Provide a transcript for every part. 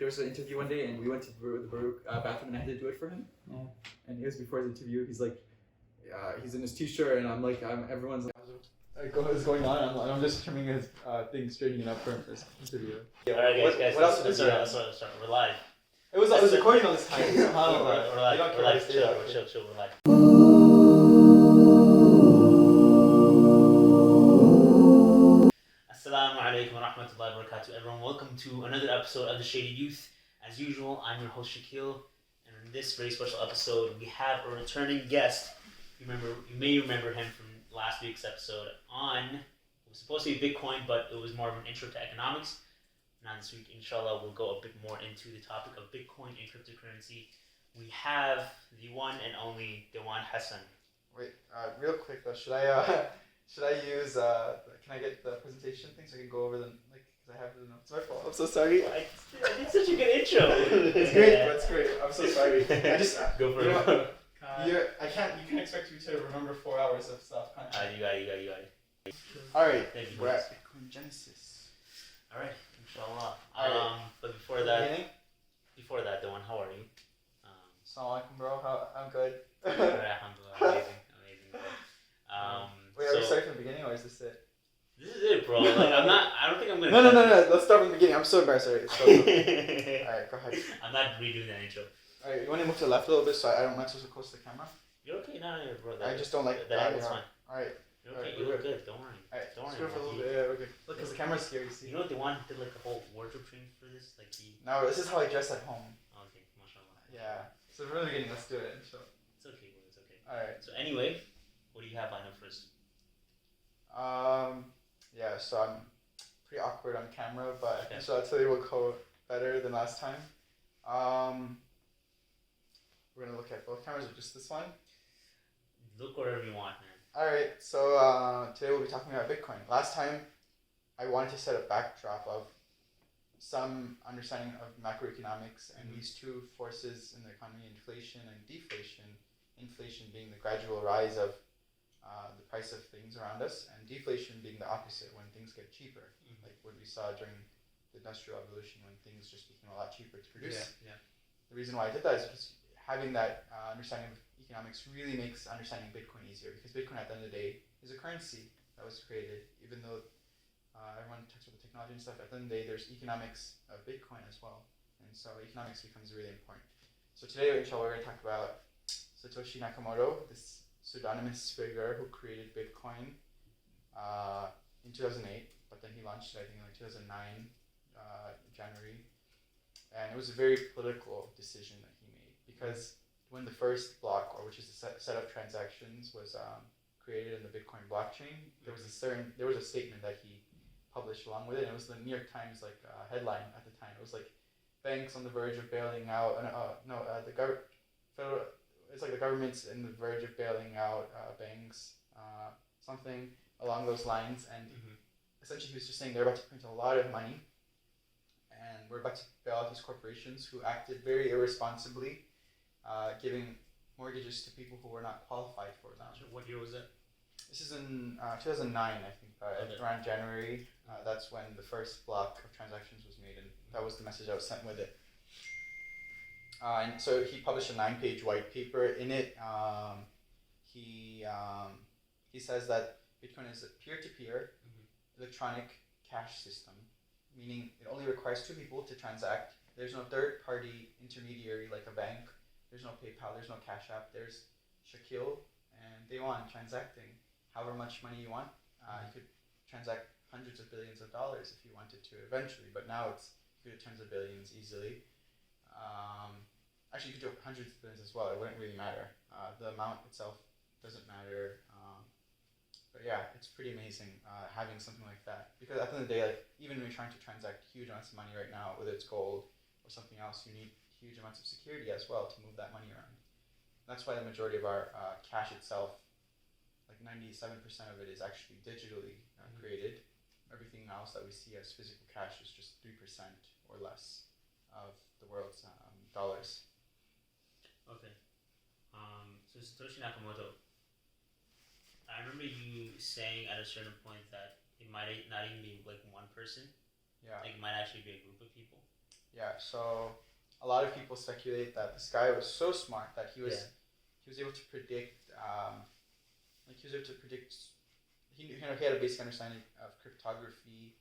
there was an interview one day, and we went to the bathroom, and I had to do it for him. Oh. And it was before the interview. He's like, he's in his t-shirt, and I'm like, everyone's like, what's going on? I'm just trimming his thing, straightening it up for him for his interview. Yeah, all right, guys. What else did let's start. We're live. It was recording all this time. We're live. Chill. We're live. Assalamu alaikum wa rahmatullahi wa barakatuh. Everyone, welcome to another episode of The Shady Youth. As usual, I'm your host Shaquille, and in this very special episode, we have a returning guest. You may remember him from last week's episode on, it was supposed to be Bitcoin, but it was more of an intro to economics. Now this week, inshallah, we'll go a bit more into the topic of Bitcoin and cryptocurrency. We have the one and only Dewan Hassan. Wait, real quick though, should I use, can I get the presentation thing so I can go over them, like, because I have the notes. It's my fault. I'm so sorry. I did such a good intro. It's great, that's great. I'm so sorry. I just, go for it. You can expect me to remember 4 hours of stuff. You got it. Alright, Thank you. we're at Bitcoin Genesis. Alright, inshallah. Alright. But before that, Dewan, how are you? Assalamu alaikum, bro. I'm good. Alhamdulillah, amazing. Wait, are we starting from the beginning or is this it? This is it, bro. Like, I don't think I'm gonna. No. Let's start from the beginning. I'm so embarrassed. Alright, go ahead. I'm not redoing that intro. Alright, you want to move to the left a little bit so I don't so close to the camera? You're okay, no, bro. I just don't like that. Angle's fine. Alright. You're okay. You look good. Don't worry. Alright, don't worry. for a little bit. Yeah, okay. Look, because the camera's scary. See? You know what Dewan did like a whole wardrobe training for this? Like he. No, this is how I dress at home. Okay, mashallah. Yeah. So from the beginning, let's do it. So. It's okay, bro. It's okay. Alright. So anyway, what do you have lined up first? Yeah. So I'm pretty awkward on camera, but okay. so I'll tell you will go better than last time. We're gonna look at both cameras or just this one. Look wherever you want, man. Alright, so today we'll be talking about Bitcoin. Last time I wanted to set a backdrop of some understanding of macroeconomics and these two forces in the economy, inflation and deflation. Inflation being the gradual rise of the price of things around us, and deflation being the opposite, when things get cheaper, like what we saw during the Industrial Revolution when things just became a lot cheaper to produce. Yeah. The reason why I did that is because having that understanding of economics really makes understanding Bitcoin easier, because Bitcoin at the end of the day is a currency that was created. Even though everyone talks about the technology and stuff, at the end of the day there's economics of Bitcoin as well, and so economics becomes really important. So today, inshallah, we're going to talk about Satoshi Nakamoto, this pseudonymous figure who created Bitcoin in 2008, but then he launched it I think in like 2009 January, and it was a very political decision that he made, because when the first block, or which is the set of transactions, was created in the Bitcoin blockchain, there was a statement that he published along with it, and it was the New York Times headline at the time. It was like, banks on the verge of bailing out, it's like the government's in the verge of bailing out banks, something along those lines, and essentially he was just saying they're about to print a lot of money, and we're about to bail out these corporations who acted very irresponsibly, giving mortgages to people who were not qualified for them. What year was it? This is in 2009, I think, around January. That's when the first block of transactions was made, and that was the message that was sent with it. And so he published a 9-page white paper. In it, he says that Bitcoin is a peer-to-peer electronic cash system, meaning it only requires two people to transact. There's no third-party intermediary like a bank. There's no PayPal, there's no Cash App. There's Shaquille and Dewan transacting however much money you want. You could transact hundreds of billions of dollars if you wanted to eventually, but now it's you could do tens of billions easily. Actually, you could do hundreds of billions as well. It wouldn't really matter. The amount itself doesn't matter. But yeah, it's pretty amazing having something like that, because at the end of the day, like, even when you're trying to transact huge amounts of money right now, whether it's gold or something else, you need huge amounts of security as well to move that money around. That's why the majority of our cash itself, like 97% of it, is actually digitally created. Everything else that we see as physical cash is just 3% or less of the world's dollars. Okay. So Satoshi Nakamoto, I remember you saying at a certain point that it might not even be like one person. Yeah. Like it might actually be a group of people. Yeah, Yeah. So a lot of people speculate that this guy was so smart that he was able to predict he was able to predict. He had a basic understanding of cryptography.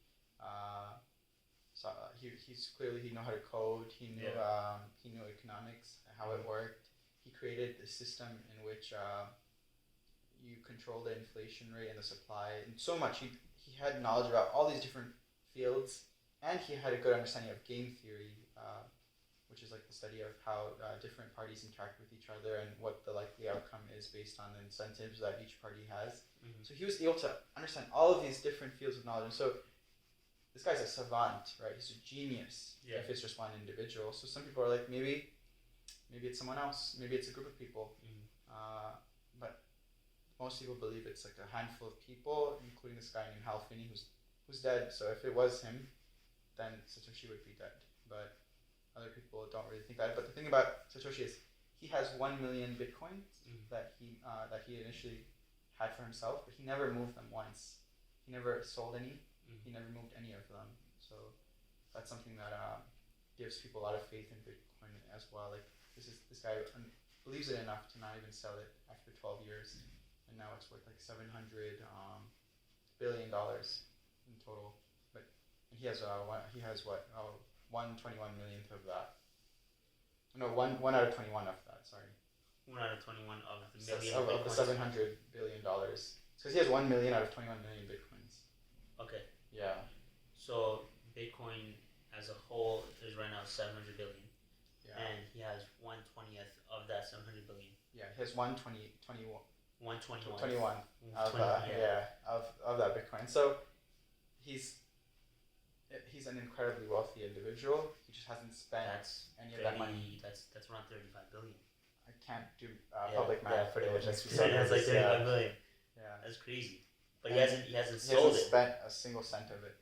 So he knew how to code. He knew economics, how it worked. He created a system in which you control the inflation rate and the supply, and so much. He had knowledge about all these different fields, and he had a good understanding of game theory, which is like the study of how different parties interact with each other and what the likely outcome is based on the incentives that each party has. Mm-hmm. So he was able to understand all of these different fields of knowledge. And so this guy's a savant, right? He's a genius if it's just one individual. So some people are like, maybe it's someone else. Maybe it's a group of people. Mm-hmm. But most people believe it's like a handful of people, including this guy named Hal Finney, who's dead. So if it was him, then Satoshi would be dead. But other people don't really think that. But the thing about Satoshi is he has 1 million bitcoins that he initially had for himself, but he never moved them once. He never sold any. He never moved any of them. So that's something that gives people a lot of faith in Bitcoin as well. Like this guy believes it enough to not even sell it after 12 years, and now it's worth like $700 billion in total. But he has 1/21 millionth of that. No, one out of 21 of that. Sorry. 1 out of 21 of the million of the $700 billion. Because he has 1 million out of 21 million bitcoins. Okay. Yeah. So Bitcoin as a whole is right now 700 billion. Yeah. And he has 1/20th of that 700 billion. Yeah, he has 1/21 of that Bitcoin. So he's an incredibly wealthy individual. He just hasn't spent any of that money. That's around 35 billion. I can't do public math. Yeah, pretty much. That's like 35 billion. Yeah. That's crazy. But he hasn't sold it. Spent a single cent of it.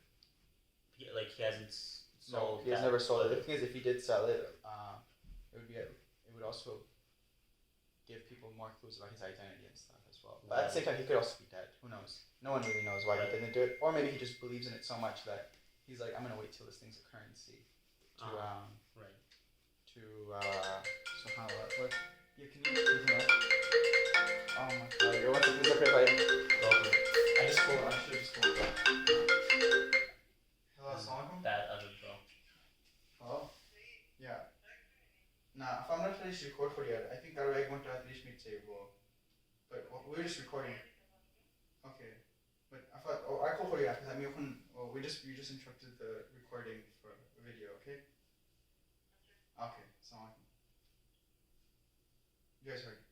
He hasn't sold. No, he has never sold it. The thing is, if he did sell it, it would also give people more clues about his identity and stuff as well. But at the same time, he could also be dead. Who knows? No one really knows why he didn't do it. Or maybe he just believes in it so much that he's like, I'm gonna wait till this thing's a currency to so how what? Yeah, can you know? Oh my god, you're watching this okay if I should just call it. Hello, assalamualaikum. That other bro. Hello? Yeah. Nah, if I'm not finished record for you, I think that way I want to finish me table. But we're just recording. Okay. But I thought I call for you because you just interrupted the recording for a video, okay? Okay, assalamualaikum. You guys heard it,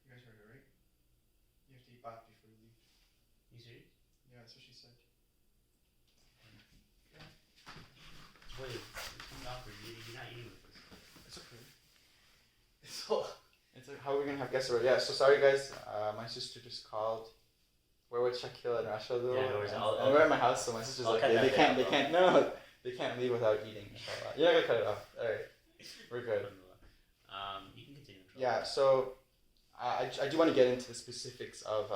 right? You have to eat bath before you leave. You serious? Yeah, that's what she said. Okay. Wait, it's awkward. You're not eating with us. It's okay. It's like, how are we gonna have guests over? Yeah, so sorry guys. My sister just called. We're with Shaquille and Rashad though. Yeah, and we're at my house, so my sister's like, they can't leave without eating. You're not gonna cut it off. Alright. We're good. You can continue. Yeah, so I do want to get into the specifics of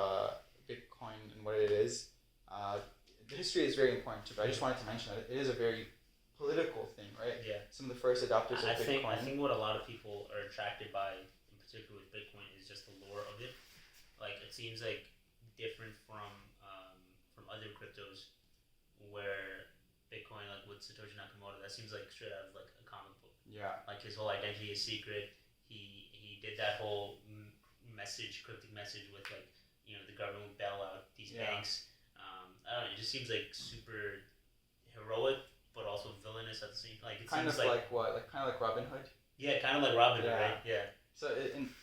Bitcoin and what it is. The history is very important too, but I just wanted to mention that it is a very political thing, right? Yeah. Some of the first adopters of Bitcoin. I think what a lot of people are attracted by, in particular with Bitcoin, is just the lore of it. Like, it seems like different from other cryptos, where Bitcoin, like with Satoshi Nakamoto, that seems like straight out of like a comic book. Yeah. Like his whole identity is secret. He did that whole cryptic message with like, the government would bail out these banks. I don't know. It just seems like super heroic, but also villainous at the same time. Like, kind of like what? Like kind of like Robin Hood. Yeah, kind of like Robin Hood, right? Yeah. So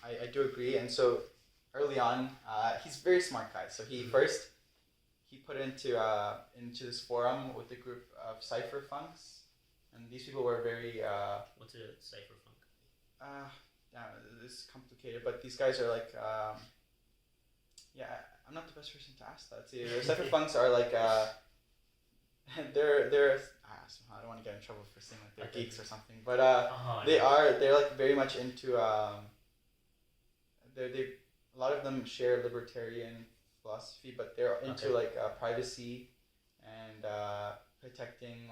I do agree, and so early on, he's a very smart guy. So he first put into this forum with a group of cypherpunks, and these people were very. What's a cypherpunk? It's complicated, but these guys are like. I'm not the best person to ask that. See, cypherpunks are like. They're I don't want to get in trouble for saying like they're geeks or something, but they're like very much into they a lot of them share libertarian philosophy, but they're into like privacy and protecting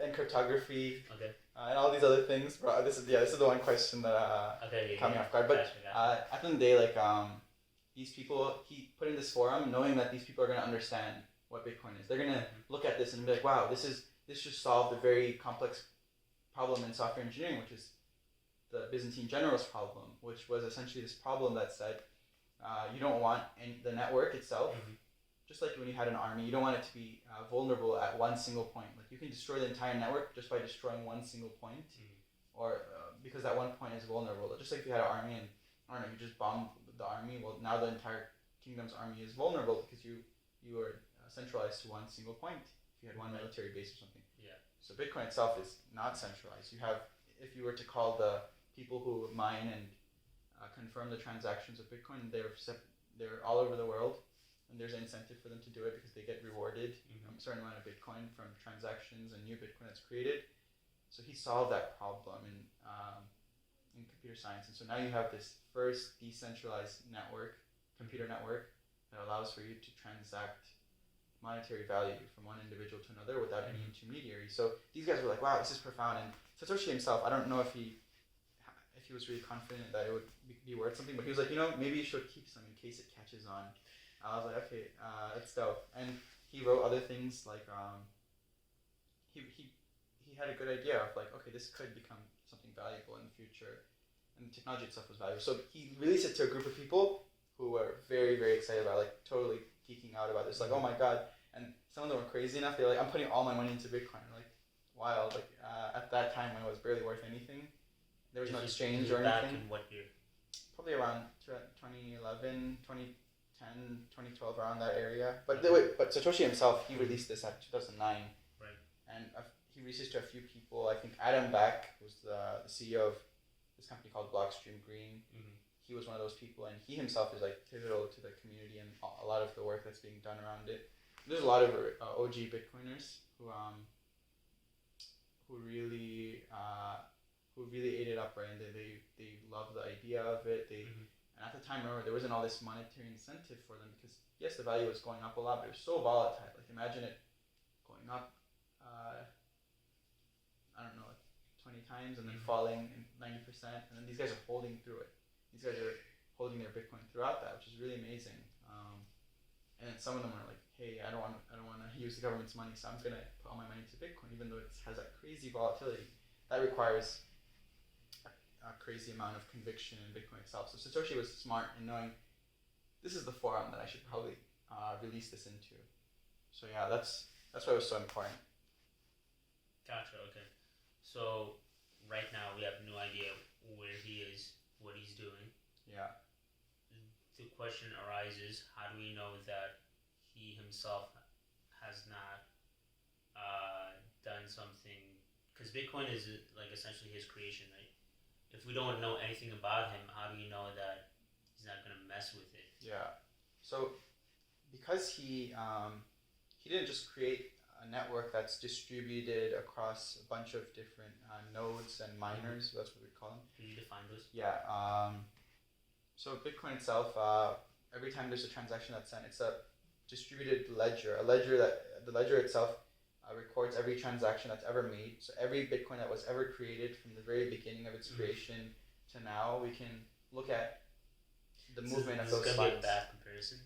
and cryptography. Okay. and all these other things, bro. This is the one question that caught me off guard. But gotcha. at the end of the day, like these people, he put in this forum knowing that these people are gonna understand what Bitcoin is. They're gonna look at this and be like, wow, this just solved a very complex problem in software engineering, which is the Byzantine generals problem, which was essentially this problem that said you don't want the network itself. Just like when you had an army, you don't want it to be vulnerable at one single point. Like you can destroy the entire network just by destroying one single point, or because that one point is vulnerable. Just like if you had an army and I don't know, you just bombed the army. Well, now the entire kingdom's army is vulnerable because you were centralized to one single point. If you had one military base or something. Yeah. So Bitcoin itself is not centralized. You have, if you were to call the people who mine and confirm the transactions of Bitcoin, they're all over the world. And there's an incentive for them to do it because they get rewarded a certain amount of Bitcoin from transactions and new Bitcoin that's created. So he solved that problem in computer science. And so now you have this first decentralized network, computer network, that allows for you to transact monetary value from one individual to another without any intermediary. So these guys were like, wow, this is profound. And Satoshi himself, I don't know if he was really confident that it would be worth something, but he was like, maybe you should keep some in case it catches on. I was like, okay, that's dope. And he wrote other things like he had a good idea of like, okay, this could become something valuable in the future, and the technology itself was valuable. So he released it to a group of people who were very, very excited about it, like totally geeking out about this, like, oh my god. And some of them were crazy enough. They're like, I'm putting all my money into Bitcoin. Like, wild. Like at that time when it was barely worth anything, there was no exchange or anything. Back in what year? Probably around 2011, 2010, 2012, around that area. But but Satoshi himself, he released this at 2009. Right. And he released it to a few people. I think Adam Back was the CEO of this company called Blockstream Green. He was one of those people, and he himself is like pivotal to the community and a lot of the work that's being done around it. There's a lot of OG Bitcoiners who really ate it up, right? And they love the idea of it. And at the time, remember, there wasn't all this monetary incentive for them because yes, the value was going up a lot, but it was so volatile. Like imagine it going up, I don't know, like 20 times and then falling 90%, and then these guys are holding through it. These guys are holding their Bitcoin throughout that, which is really amazing. And then some of them are like, hey, I don't want to use the government's money, so I'm gonna put all my money into Bitcoin, even though it has that crazy volatility. That requires a crazy amount of conviction in Bitcoin itself. So Satoshi was smart in knowing this is the forum that I should probably release this into. So yeah, that's why it was so important. Gotcha. Okay. So right now we have no idea where he is, what he's doing. Yeah. The question arises: how do we know that he himself has not done something? Because Bitcoin is like essentially his creation, right? If we don't know anything about him, how do we know that he's not gonna mess with it? Yeah. So because he didn't just create a network that's distributed across a bunch of different nodes and miners. That's what we call them. Can you define those? Yeah. So Bitcoin itself, every time there's a transaction that's sent, it's a distributed ledger. The ledger itself records every transaction that's ever made. So every Bitcoin that was ever created from the very beginning of its creation to now, we can look at the movement of those spikes. This is going to be a bad comparison.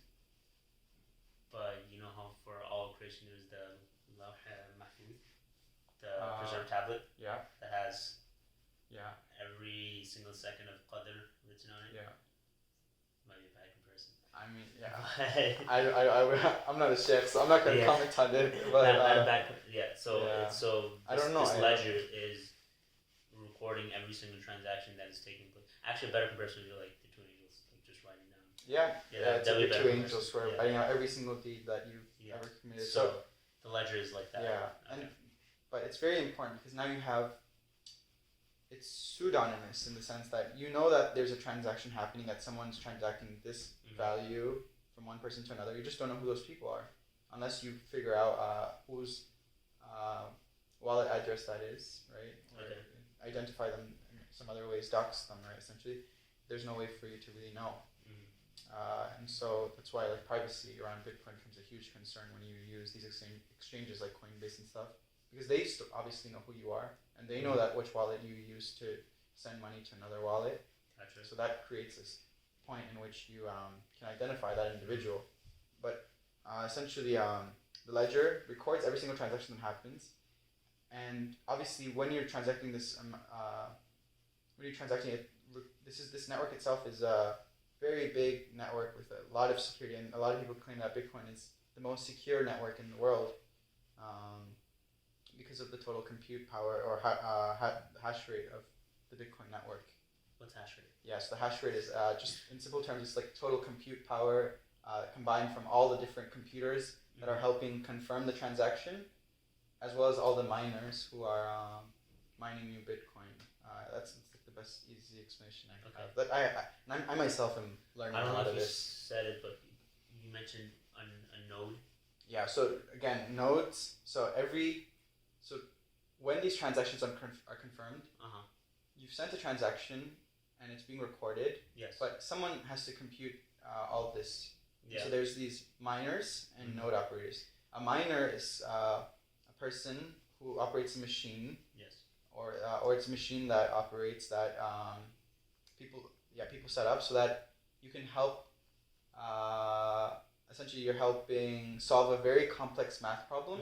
But you know how for all creation there's the Lawh Mahfuz, the preserved tablet? Yeah. That has every single second of Qadr written on it? Yeah. Might be a bad comparison. I mean, yeah. I'm not a chef, so I'm not going to comment on it. But So I don't know. This ledger is recording every single transaction that is taking place. Actually, a better comparison would be like the two angels, like just writing down. It's like the two angels where every single deed that you ever committed. So the ledger is like that. Yeah, okay. But it's very important because now you have. It's pseudonymous in the sense that you know that there's a transaction happening, that someone's transacting this value from one person to another. You just don't know who those people are unless you figure out whose wallet address that is, right? Or identify them in some other ways, dox them, right? Essentially, there's no way for you to really know. And so that's why like privacy around Bitcoin becomes a huge concern when you use these exchanges like Coinbase and stuff. because they obviously know who you are, and they know that which wallet you use to send money to another wallet. Gotcha. So that creates this point in which you can identify that individual. But essentially, the ledger records every single transaction that happens, and obviously, when you're transacting this, this network itself is a very big network with a lot of security, and a lot of people claim that Bitcoin is the most secure network in the world, because of the total compute power or hash rate of the Bitcoin network. What's hash rate? Yes, the hash rate is just in simple terms, it's like total compute power combined from all the different computers that are helping confirm the transaction, as well as all the miners who are mining new Bitcoin. That's like the best easy explanation I can have. But I myself am learning a lot of this. I don't know if you said it, but you mentioned a node. Yeah. So again, nodes. So when these transactions are confirmed, you've sent a transaction and it's being recorded. Yes. But someone has to compute all of this. Yeah. So there's these miners and node operators. A miner is a person who operates a machine. Yes. Or it's a machine that operates that people set up so that you can help. Essentially, you're helping solve a very complex math problem,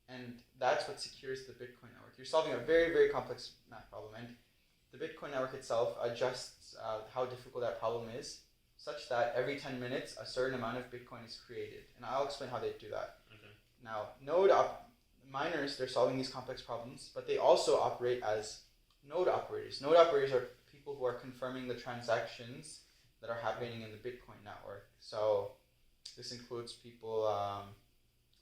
and that's what secures the Bitcoin network. You're solving a very, very complex math problem, and the Bitcoin network itself adjusts how difficult that problem is, such that every 10 minutes a certain amount of Bitcoin is created, and I'll explain how they do that. Okay. Now, miners, they're solving these complex problems, but they also operate as node operators. Node operators are people who are confirming the transactions that are happening in the Bitcoin network. So this includes people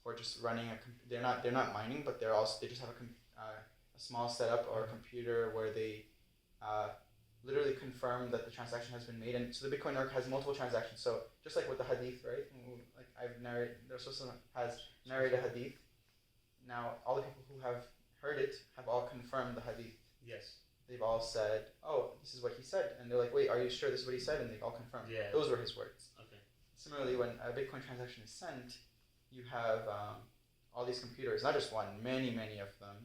who are just running they're not mining, but they just have a small setup or a computer where they literally confirm that the transaction has been made. And so the Bitcoin network has multiple transactions. So just like with the hadith, right? Like the Rasul has narrated a hadith. Now, all the people who have heard it have all confirmed the hadith. Yes. They've all said, oh, this is what he said. And they're like, wait, are you sure this is what he said? And they all confirmed. Yeah. Those were his words. Okay. Similarly, when a Bitcoin transaction is sent, you have all these computers, not just one, many of them,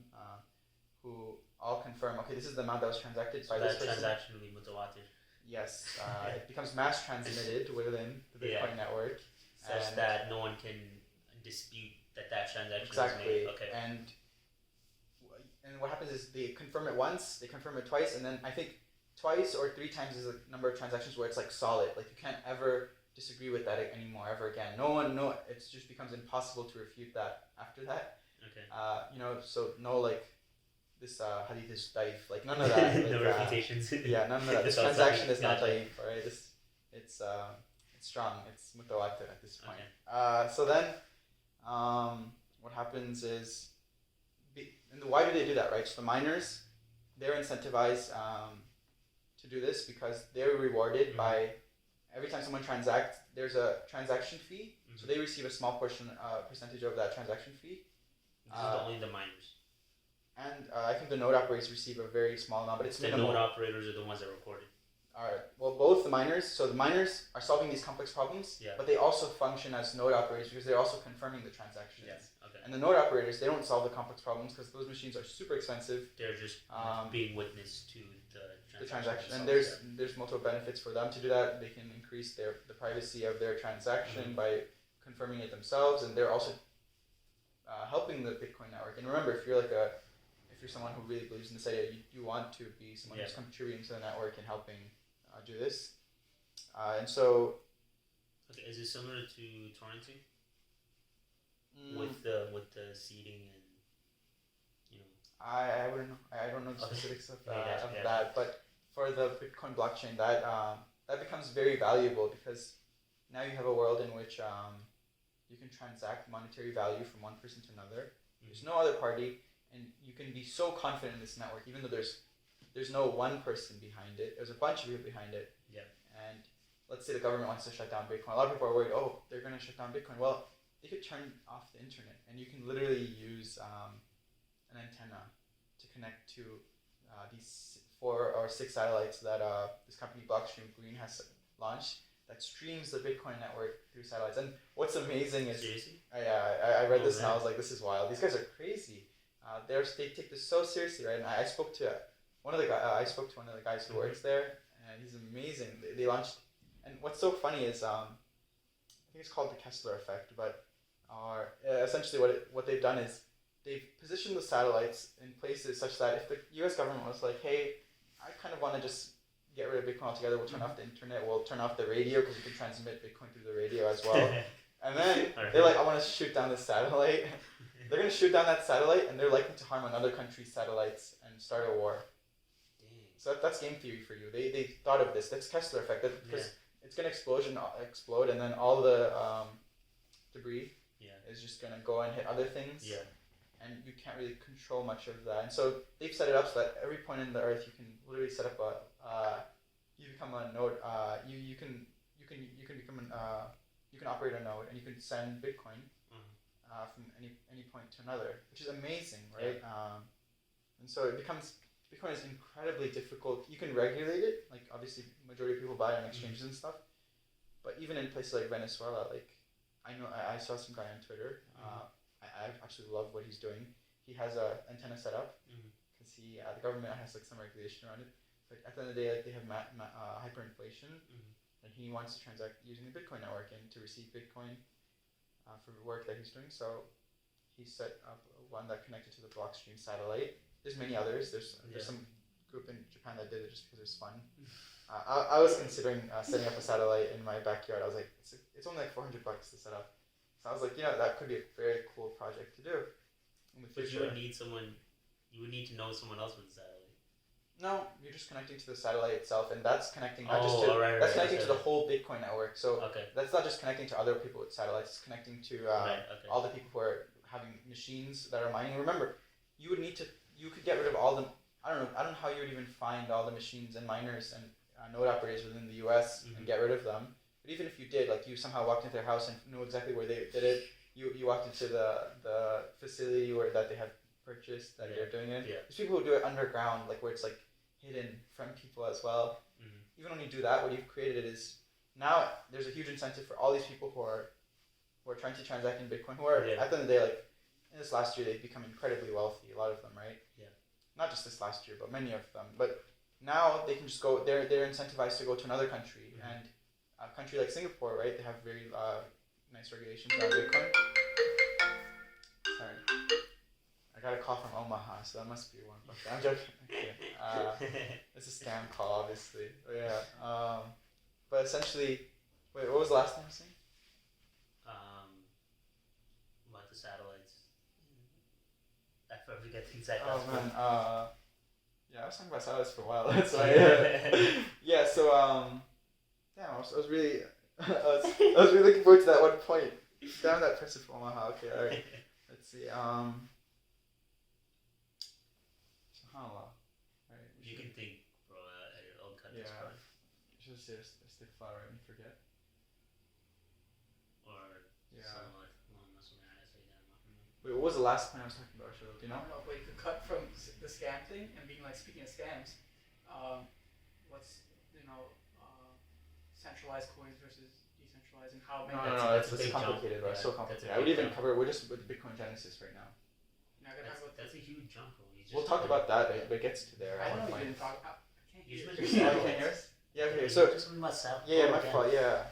who all confirm, okay, this is the amount that was transacted by this person. That transaction will be mutawatir. Yes. It becomes mass transmitted within the Bitcoin network. Such that no one can dispute that transaction exactly. was made. Okay. And what happens is they confirm it once, they confirm it twice, and then I think twice or three times is a number of transactions where it's like solid. Like you can't ever disagree with that anymore ever again. It just becomes impossible to refute that after that. Okay. So no like this hadith is daif, like none of that. Like, no refutations. None of that. This transaction is not daif, right? It's strong. It's mutawatir at this point. Okay. So then. What happens is, why do they do that, right? So the miners, they're incentivized to do this because they're rewarded by every time someone transacts. There's a transaction fee, so they receive a small percentage of that transaction fee. This is only the miners. And I think the node operators receive a very small amount, but it's minimal. The node operators are the ones that record it. Well, both the miners. So the miners are solving these complex problems, but they also function as node operators because they're also confirming the transactions. Yes. Okay. And the node operators, they don't solve the complex problems because those machines are super expensive. They're just being witness to the transaction. And there's multiple benefits for them to do that. They can increase the privacy of their transaction by confirming it themselves, and they're also helping the Bitcoin network. And remember, if you're someone who really believes in this idea, you want to be someone who's contributing to the network and helping do this. And so. Okay, is it similar to torrenting? With the seeding and I wouldn't know. I don't know the specifics of that, but for the Bitcoin blockchain, that becomes very valuable because now you have a world in which you can transact monetary value from one person to another. There's no other party, and you can be so confident in this network, even though there's no one person behind it. There's a bunch of people behind it. Yeah. And let's say the government wants to shut down Bitcoin. A lot of people are worried, they're going to shut down Bitcoin. Well, they could turn off the internet, and you can literally use an antenna to connect to these 4 or 6 satellites that this company Blockstream Green has launched that streams the Bitcoin network through satellites. And what's amazing is, seriously? I read this and I was like, this is wild. These guys are crazy. they take this so seriously, right? And I spoke to one of the guys who works there, and he's amazing. They launched, and what's so funny is I think it's called the Kessler effect, but essentially what they've done is they've positioned the satellites in places such that if the U.S. government was like, hey, I kind of want to just get rid of Bitcoin altogether, we'll turn off the internet, we'll turn off the radio because you can transmit Bitcoin through the radio as well. And then they're like, I want to shoot down this satellite. They're going to shoot down that satellite, and they're likely to harm another country's satellites and start a war. Dang. So that's game theory for you. They thought of this. That's Kessler effect. Because it's going to explode, and then all the debris is just going to go and hit other things. Yeah. And you can't really control much of that. And so they've set it up so that every point in the Earth you can literally set up you become a node. You can operate a node, and you can send Bitcoin from any point to another, which is amazing, right? Yeah. And so Bitcoin is incredibly difficult. You can regulate it, like obviously majority of people buy it on exchanges and stuff, but even in places like Venezuela, like I saw some guy on Twitter. I actually love what he's doing. He has a antenna set up because the government has like some regulation around it. But at the end of the day, like, they have hyperinflation, and he wants to transact using the Bitcoin network and to receive Bitcoin for the work that he's doing. So he set up one that connected to the Blockstream satellite. There's many others. There's some group in Japan that did it just because it's fun. I was considering setting up a satellite in my backyard. I was like, it's only like $400 to set up. So I was like, that could be a very cool project to do in the future. But you would need to know someone else with the satellite. No, you're just connecting to the satellite itself, and that's connecting not just to that's connecting to the whole Bitcoin network. So that's not just connecting to other people with satellites; it's connecting to all the people who are having machines that are mining. Remember, you could get rid of all the I don't know how you would even find all the machines and miners and node operators within the U.S. and get rid of them. But even if you did, like you somehow walked into their house and knew exactly where they did it, you walked into the facility that they have purchased that they're doing it. There's people who do it underground, like where it's like hidden from people as well. Even when you do that, what you've created is now there's a huge incentive for all these people who are trying to transact in Bitcoin, who are at the end of the day, like in this last year they've become incredibly wealthy, a lot of them, right? Not just this last year, but many of them. But now they can just go. They're incentivized to go to another country, and a country like Singapore, right? They have very nice regulations around Bitcoin. Sorry, I got a call from Omaha, so that must be one. Okay, I'm joking. Okay. It's a scam call, obviously. But yeah. But essentially, wait, what was the last thing I was saying? About the satellites. I forget the exact. Oh man. Yeah, I was talking about satellites for a while. That's why. Yeah. So damn, I was really, I was really looking forward to that one point. Damn that person from Omaha. Okay, all right. Let's see. SubhanAllah. Right. You can think, bro, at your own context. Yeah. Probably. You should say istighfar, right? And forget. Or something like Wait, what was the last point I was talking about, Shil? Do you know? I don't know, but you could cut from the scam thing and being like, speaking of scams, what's centralized coins versus decentralized and how many. No, it's complicated, right? So complicated. I would even cover. We're just with Bitcoin Genesis right now. That's a huge jump, bro. We'll talk about that, but it gets to there. I know we didn't talk. I can't hear. You can't hear us? Yeah. Okay. So yeah, my fault. Yeah.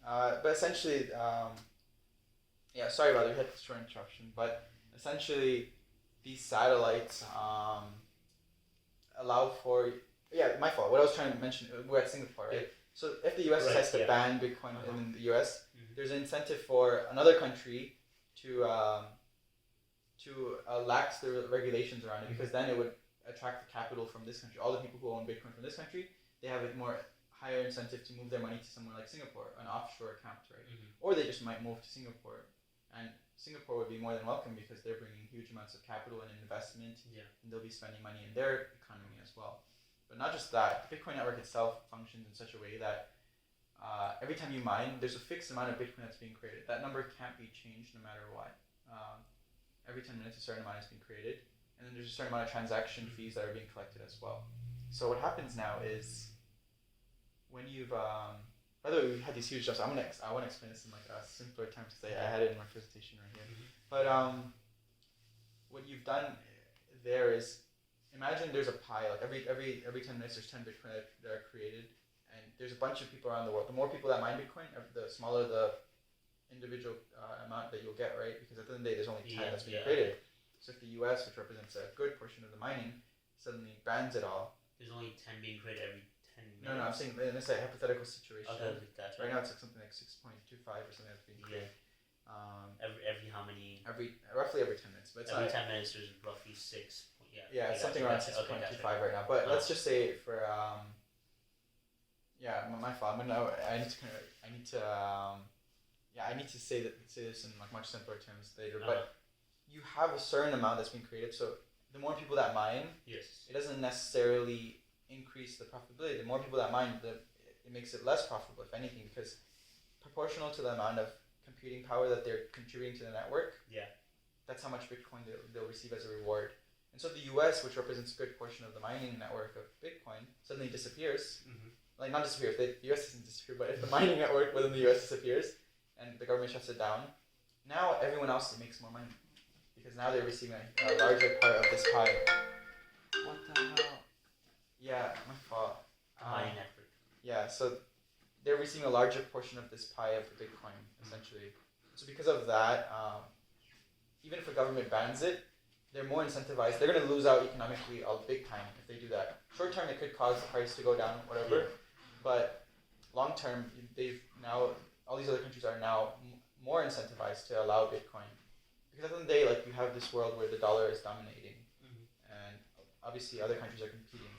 But essentially, yeah. Sorry about that. We had a short interruption, but essentially, these satellites allow for. Yeah, my fault. What I was trying to mention, we're at Singapore, right? So if the U.S. decides to ban Bitcoin in the U.S., there's an incentive for another country to lax the regulations around it, because then it would attract the capital from this country. All the people who own Bitcoin from this country, they have a higher incentive to move their money to somewhere like Singapore, an offshore account, right? Or they just might move to Singapore, and Singapore would be more than welcome because they're bringing huge amounts of capital and investment, and they'll be spending money in their economy as well. But not just that, the Bitcoin network itself functions in such a way that every time you mine, there's a fixed amount of Bitcoin that's being created. That number can't be changed no matter what. Every 10 minutes, a certain amount is being created, and then there's a certain amount of transaction fees that are being collected as well. So what happens now is, when you've by the way, we had these huge jumps. I want to explain this in like a simpler terms because I had it in my presentation right here. But what you've done there is, imagine there's a pie. Like every 10 minutes, there's 10 Bitcoin that are created, and there's a bunch of people around the world. The more people that mine Bitcoin, the smaller the individual amount that you'll get, right? Because at the end of the day, there's only 10 that's being created. So if the U.S., which represents a good portion of the mining, suddenly bans it all. There's only 10 being created every 10 minutes. No, I'm saying in this hypothetical situation. Okay, gotcha. Right now it's like something like 6.25 or something that's being created. Every how many? Roughly every 10 minutes. But it's every not, 10 minutes there's roughly 6. Yeah, it's something around 6.25 right now. But let's just say for my fault. I need to say this in like much simpler terms later. But you have a certain amount that's been created. So the more people that mine, yes, it doesn't necessarily increase the profitability. The more people that mine, it makes it less profitable, if anything, because proportional to the amount of computing power that they're contributing to the network, that's how much Bitcoin they'll receive as a reward. And so the US, which represents a good portion of the mining network of Bitcoin, suddenly disappears. Like, not disappears, the US doesn't disappear, but if the mining network within the US disappears and the government shuts it down, now everyone else makes more money. Because now they're receiving a larger part of this pie. What the hell? Yeah, my fault. Mining network. Yeah, so they're receiving a larger portion of this pie of the Bitcoin, essentially. So because of that, even if a government bans it, they're more incentivized. They're going to lose out economically big time if they do that. Short term, it could cause the price to go down, whatever. Yeah. But long term, all these other countries are now more incentivized to allow Bitcoin. Because at the end of the day, like, you have this world where the dollar is dominating. And obviously other countries are competing.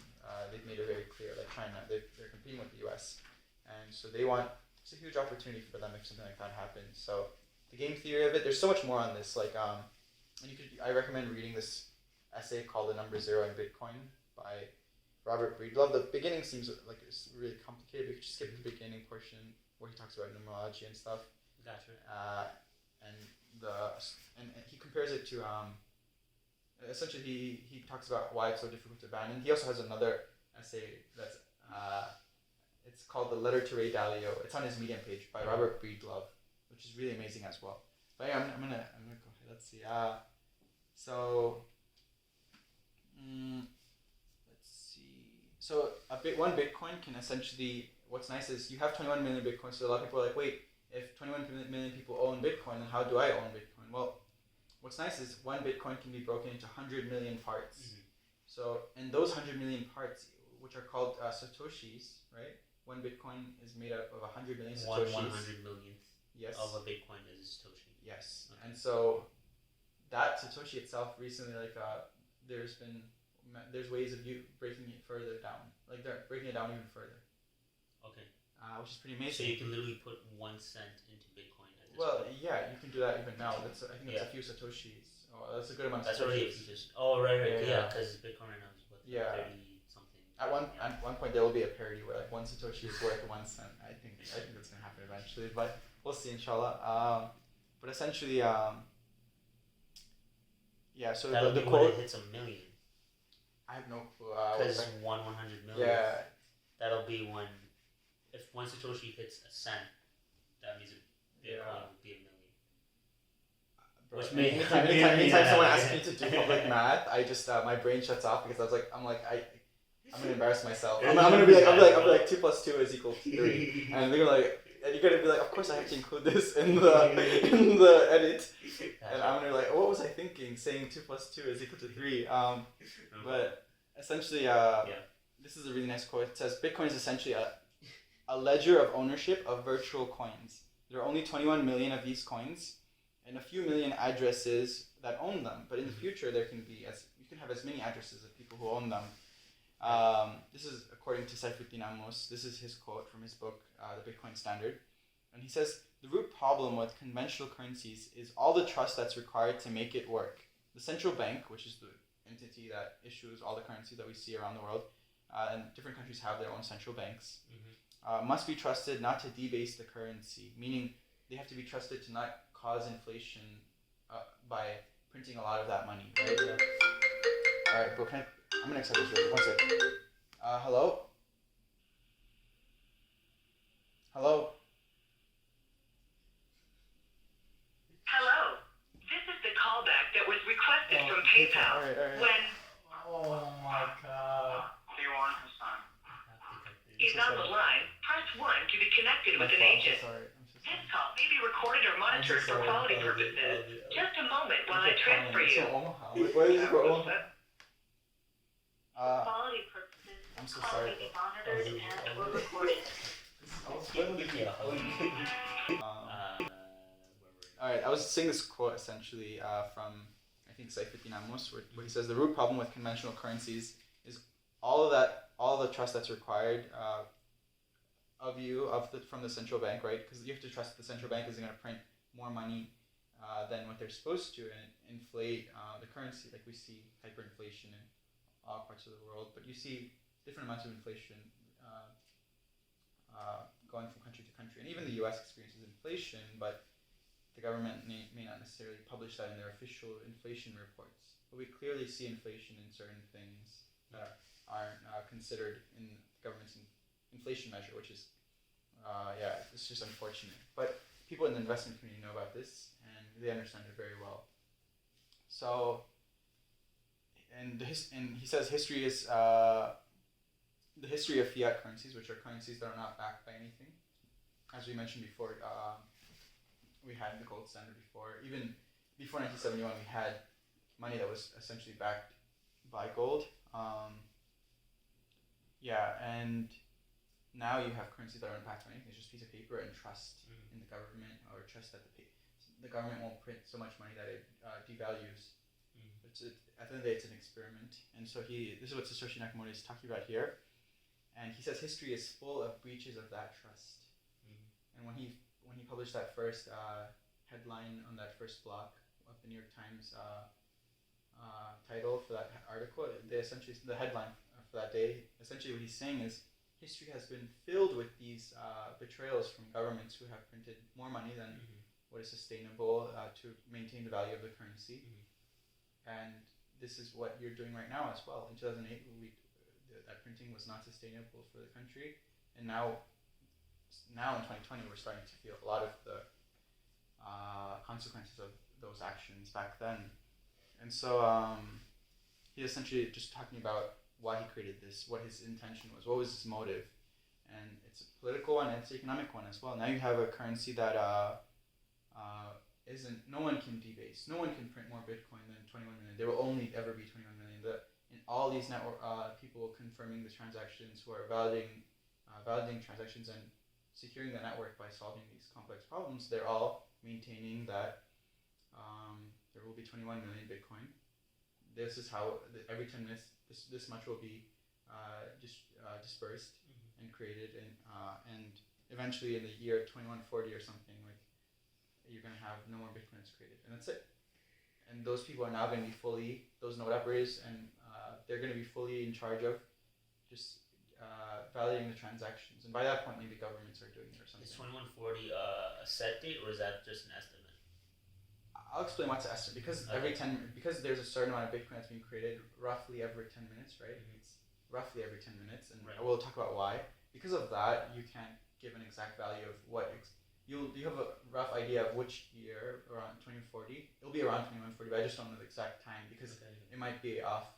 They've made it very clear, like China, they're competing with the US. And so it's a huge opportunity for them if something like that happens. So the game theory of it, there's so much more on this. Like, I recommend reading this essay called The Number Zero in Bitcoin by Robert Breedlove. The beginning seems like it's really complicated. We could just skip the beginning portion where he talks about numerology and stuff. Gotcha. And he compares it to essentially he talks about why it's so difficult to ban. And he also has another essay that's it's called The Letter to Ray Dalio. It's on his Medium page by Robert Breedlove, which is really amazing as well. But yeah, I'm gonna go ahead. Let's see. Let's see. So one Bitcoin can essentially. What's nice is you have 21 million Bitcoin. So a lot of people are like, wait, if 21 million people own Bitcoin, then how do I own Bitcoin? Well, what's nice is one Bitcoin can be broken into 100 million parts. So, and those 100 million parts, which are called Satoshis, right? One Bitcoin is made up of 100 million Satoshis. 100 millionth yes. of a Bitcoin is a Satoshi. Yes. Okay. And so that Satoshi itself recently, like, there's ways of you breaking it further down. Like, they're breaking it down even further. Okay. Which is pretty amazing. So you can literally put 1 cent into Bitcoin at this point. Yeah, you can do that even now. I think it's a few Satoshis. Oh, that's a good amount of Satoshis. Satoshis. That's already a few Yeah, because Bitcoin right now is what, 30 something. At one point there will be a parity where like 1 Satoshi is worth 1 cent. I think that's gonna happen eventually, but we'll see, inshallah. But essentially, so that'll the be quote, when it hits 1 million. I have no clue. Because 100 million. Yeah. That'll be when, if 1 Satoshi hits a cent, that means Bitcoin will be 1 million. Bro, Which may anytime someone asks me to do public math, I just my brain shuts off because I'm gonna embarrass myself. I'm gonna be like 2 plus 2 is equal to 3, and they're like. And you're gonna be like, of course I have to include this in the edit. And I'm gonna be like, what was I thinking? Saying 2 plus 2 is equal to 3. But essentially, this is a really nice quote. It says, Bitcoin is essentially a ledger of ownership of virtual coins. There are only 21 million of these coins, and a few million addresses that own them. But in the future, you can have as many addresses of people who own them. This is according to Saifuddin Amos. This is his quote from his book, The Bitcoin Standard. And he says, the root problem with conventional currencies is all the trust that's required to make it work. The central bank, which is the entity that issues all the currency that we see around the world, and different countries have their own central banks, must be trusted not to debase the currency, meaning they have to be trusted to not cause inflation by printing a lot of that money, right? All right, bro, I'm gonna accept this real quick. 1 sec. Hello? Hello? Hello. This is the callback that was requested from PayPal. Alright. When oh my god. Is on the line, press 1 to be connected with an agent. This call may be recorded or monitored for quality purposes. Just a moment while I transfer you. What is it for Omaha? Quality purposes, I'm so call sorry. may be monitored and or recorded. Alright, I was saying this quote essentially from, I think, Satoshi Nakamoto, where he says the root problem with conventional currencies is all the trust that's required of you from the central bank, right? Because you have to trust that the central bank isn't going to print more money than what they're supposed to and inflate the currency, like we see hyperinflation in all parts of the world. But you see different amounts of inflation going from country to country, and even the U.S. experiences inflation, but the government may not necessarily publish that in their official inflation reports. But we clearly see inflation in certain things that aren't considered in the government's inflation measure, which is, it's just unfortunate. But people in the investment community know about this, and they understand it very well. So, and he says history is the history of fiat currencies, which are currencies that are not backed by anything. As we mentioned before, we had the gold standard before. Even before 1971, we had money that was essentially backed by gold. And now you have currencies that aren't backed by anything. It's just a piece of paper and trust in the government, or trust that the government won't print so much money that it devalues. At the end of the day, it's an experiment. And so this is what Satoshi Nakamoto is talking about here. And he says history is full of breaches of that trust. And when he published that first headline on that first block of the New York Times title for that article, the headline for that day, essentially what he's saying is history has been filled with these betrayals from governments who have printed more money than what is sustainable to maintain the value of the currency. And this is what you're doing right now as well. In 2008, that printing was not sustainable for the country, and now in 2020, we're starting to feel a lot of the consequences of those actions back then. And so he's essentially just talking about why he created this, what his intention was, what was his motive. And it's a political one, and it's an economic one as well. Now you have a currency that no one can debase. No one can print more Bitcoin than 21 million. There will only ever be 21 million. And all these network people confirming the transactions, who are validating transactions and securing the network by solving these complex problems, they're all maintaining that there will be 21 million Bitcoin. This is how every 10 minutes this much will be dispersed and created, and eventually in the year 2140 or something, like, you're going to have no more Bitcoin that's created, and that's it. And those people are now going to be those node operators, and they're going to be fully in charge of just validating the transactions. And by that point, maybe governments are doing it or something. Is 2140 a set date, or is that just an estimate? I'll explain what's an estimate. Because because there's a certain amount of Bitcoin that's being created roughly every 10 minutes, right? It's roughly every 10 minutes, and we'll talk about why. Because of that, you can't give an exact value of what you have a rough idea of which year around 2040. It'll be around 2140, but I just don't know the exact time because it might be off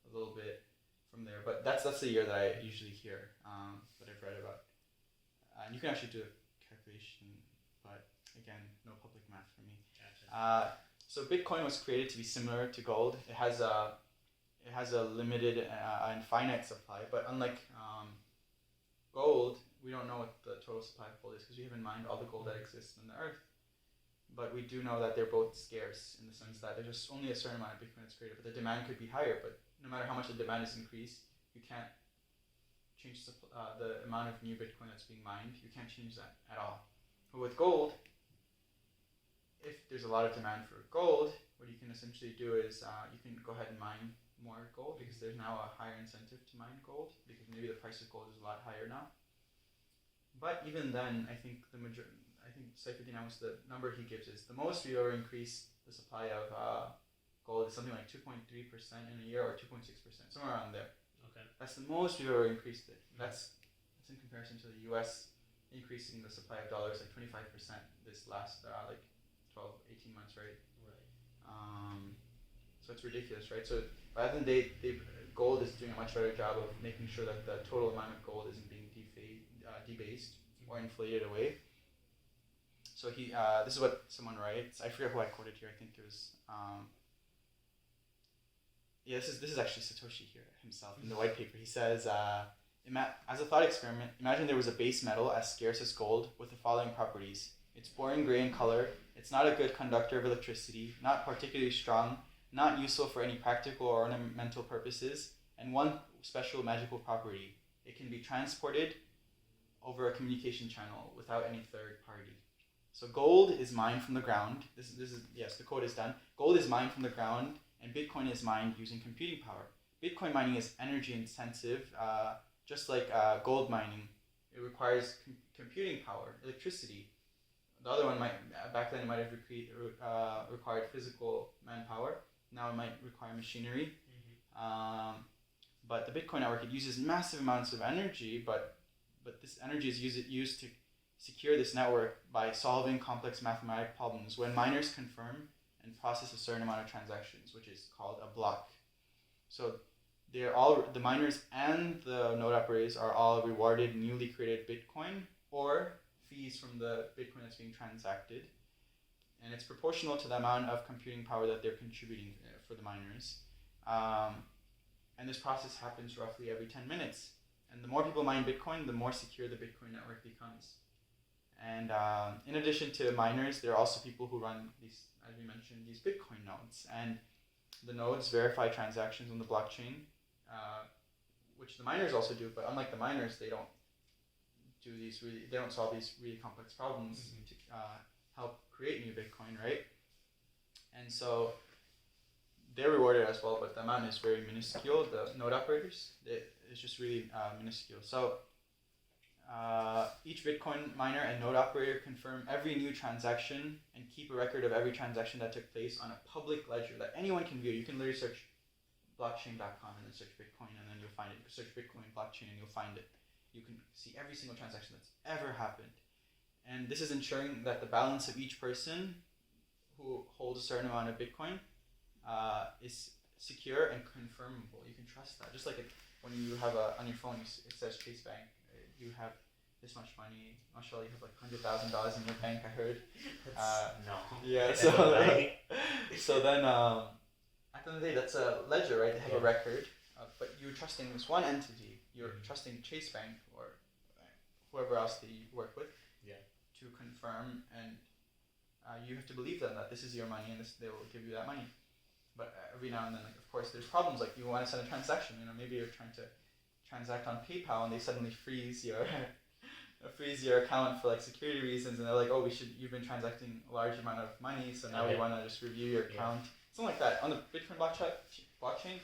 a little bit from there. But that's the year that I usually hear, that I've read about. And you can actually do a calculation, but again, no public math for me. Gotcha. So Bitcoin was created to be similar to gold. It has a limited and finite supply, but unlike gold, we don't know what the total supply of gold is because we haven't mined all the gold that exists on the earth. But we do know that they're both scarce in the sense that there's just only a certain amount of Bitcoin that's created, but the demand could be higher. But no matter how much the demand is increased, you can't change the amount of new Bitcoin that's being mined. You can't change that at all. But with gold, if there's a lot of demand for gold, what you can essentially do is you can go ahead and mine more gold because there's now a higher incentive to mine gold because maybe the price of gold is a lot higher now. But even then, I think Saifuddin Amos, the number he gives is the most we've ever increased the supply of gold is something like 2.3% in a year or 2.6%, somewhere around there. Okay. That's the most we've ever increased it. That's in comparison to the U.S. increasing the supply of dollars like 25% this last 12, 18 months, right? Right. So it's ridiculous, right? So by the end of the day, gold is doing a much better job of making sure that the total amount of gold isn't being debased or inflated away. So this is what someone writes. I forget who I quoted here. I think it was this is actually Satoshi here himself in the white paper. He says, as a thought experiment, imagine there was a base metal as scarce as gold with the following properties. It's boring gray in color. It's not a good conductor of electricity, not particularly strong, not useful for any practical or ornamental purposes, and one special magical property. It can be transported over a communication channel without any third party. So gold is mined from the ground. This is yes, the code is done. Gold is mined from the ground, and Bitcoin is mined using computing power. Bitcoin mining is energy intensive, just like gold mining. It requires computing power, electricity. The other one back then it might have required physical manpower. Now it might require machinery. But the Bitcoin network, it uses massive amounts of energy, but this energy is used to secure this network by solving complex mathematical problems when miners confirm and process a certain amount of transactions, which is called a block. So the miners and the node operators are all rewarded newly created Bitcoin or fees from the Bitcoin that's being transacted, and it's proportional to the amount of computing power that they're contributing for the miners. And this process happens roughly every 10 minutes. And the more people mine Bitcoin, the more secure the Bitcoin network becomes. And in addition to miners, there are also people who run these, as we mentioned, these Bitcoin nodes. And the nodes verify transactions on the blockchain, which the miners also do. But unlike the miners, they don't solve these really complex problems to help create new Bitcoin, right? And so they're rewarded as well, but the amount is very minuscule. The node operators, it's just really minuscule. So each Bitcoin miner and node operator confirm every new transaction and keep a record of every transaction that took place on a public ledger that anyone can view. You can literally search blockchain.com and then search Bitcoin, and then you'll find it. Search Bitcoin blockchain and you'll find it. You can see every single transaction that's ever happened. And this is ensuring that the balance of each person who holds a certain amount of Bitcoin is secure and confirmable. You can trust that. Just like when you have on your phone, it says Chase Bank. You have this much money. Mashallah, you have like $100,000 in your bank, I heard. No. Yeah, so then at the end of the day, that's a ledger, right? They have a record, but you're trusting this one entity. You're trusting Chase Bank or whoever else that you work with to confirm, and you have to believe them that this is your money and they will give you that money. But every now and then, of course, there's problems. Like you want to send a transaction. Maybe you're trying to transact on PayPal and they suddenly freeze your account for like security reasons, and they're like, oh, you've been transacting a large amount of money, so now we want to just review your account. Something like that. On the Bitcoin blockchain,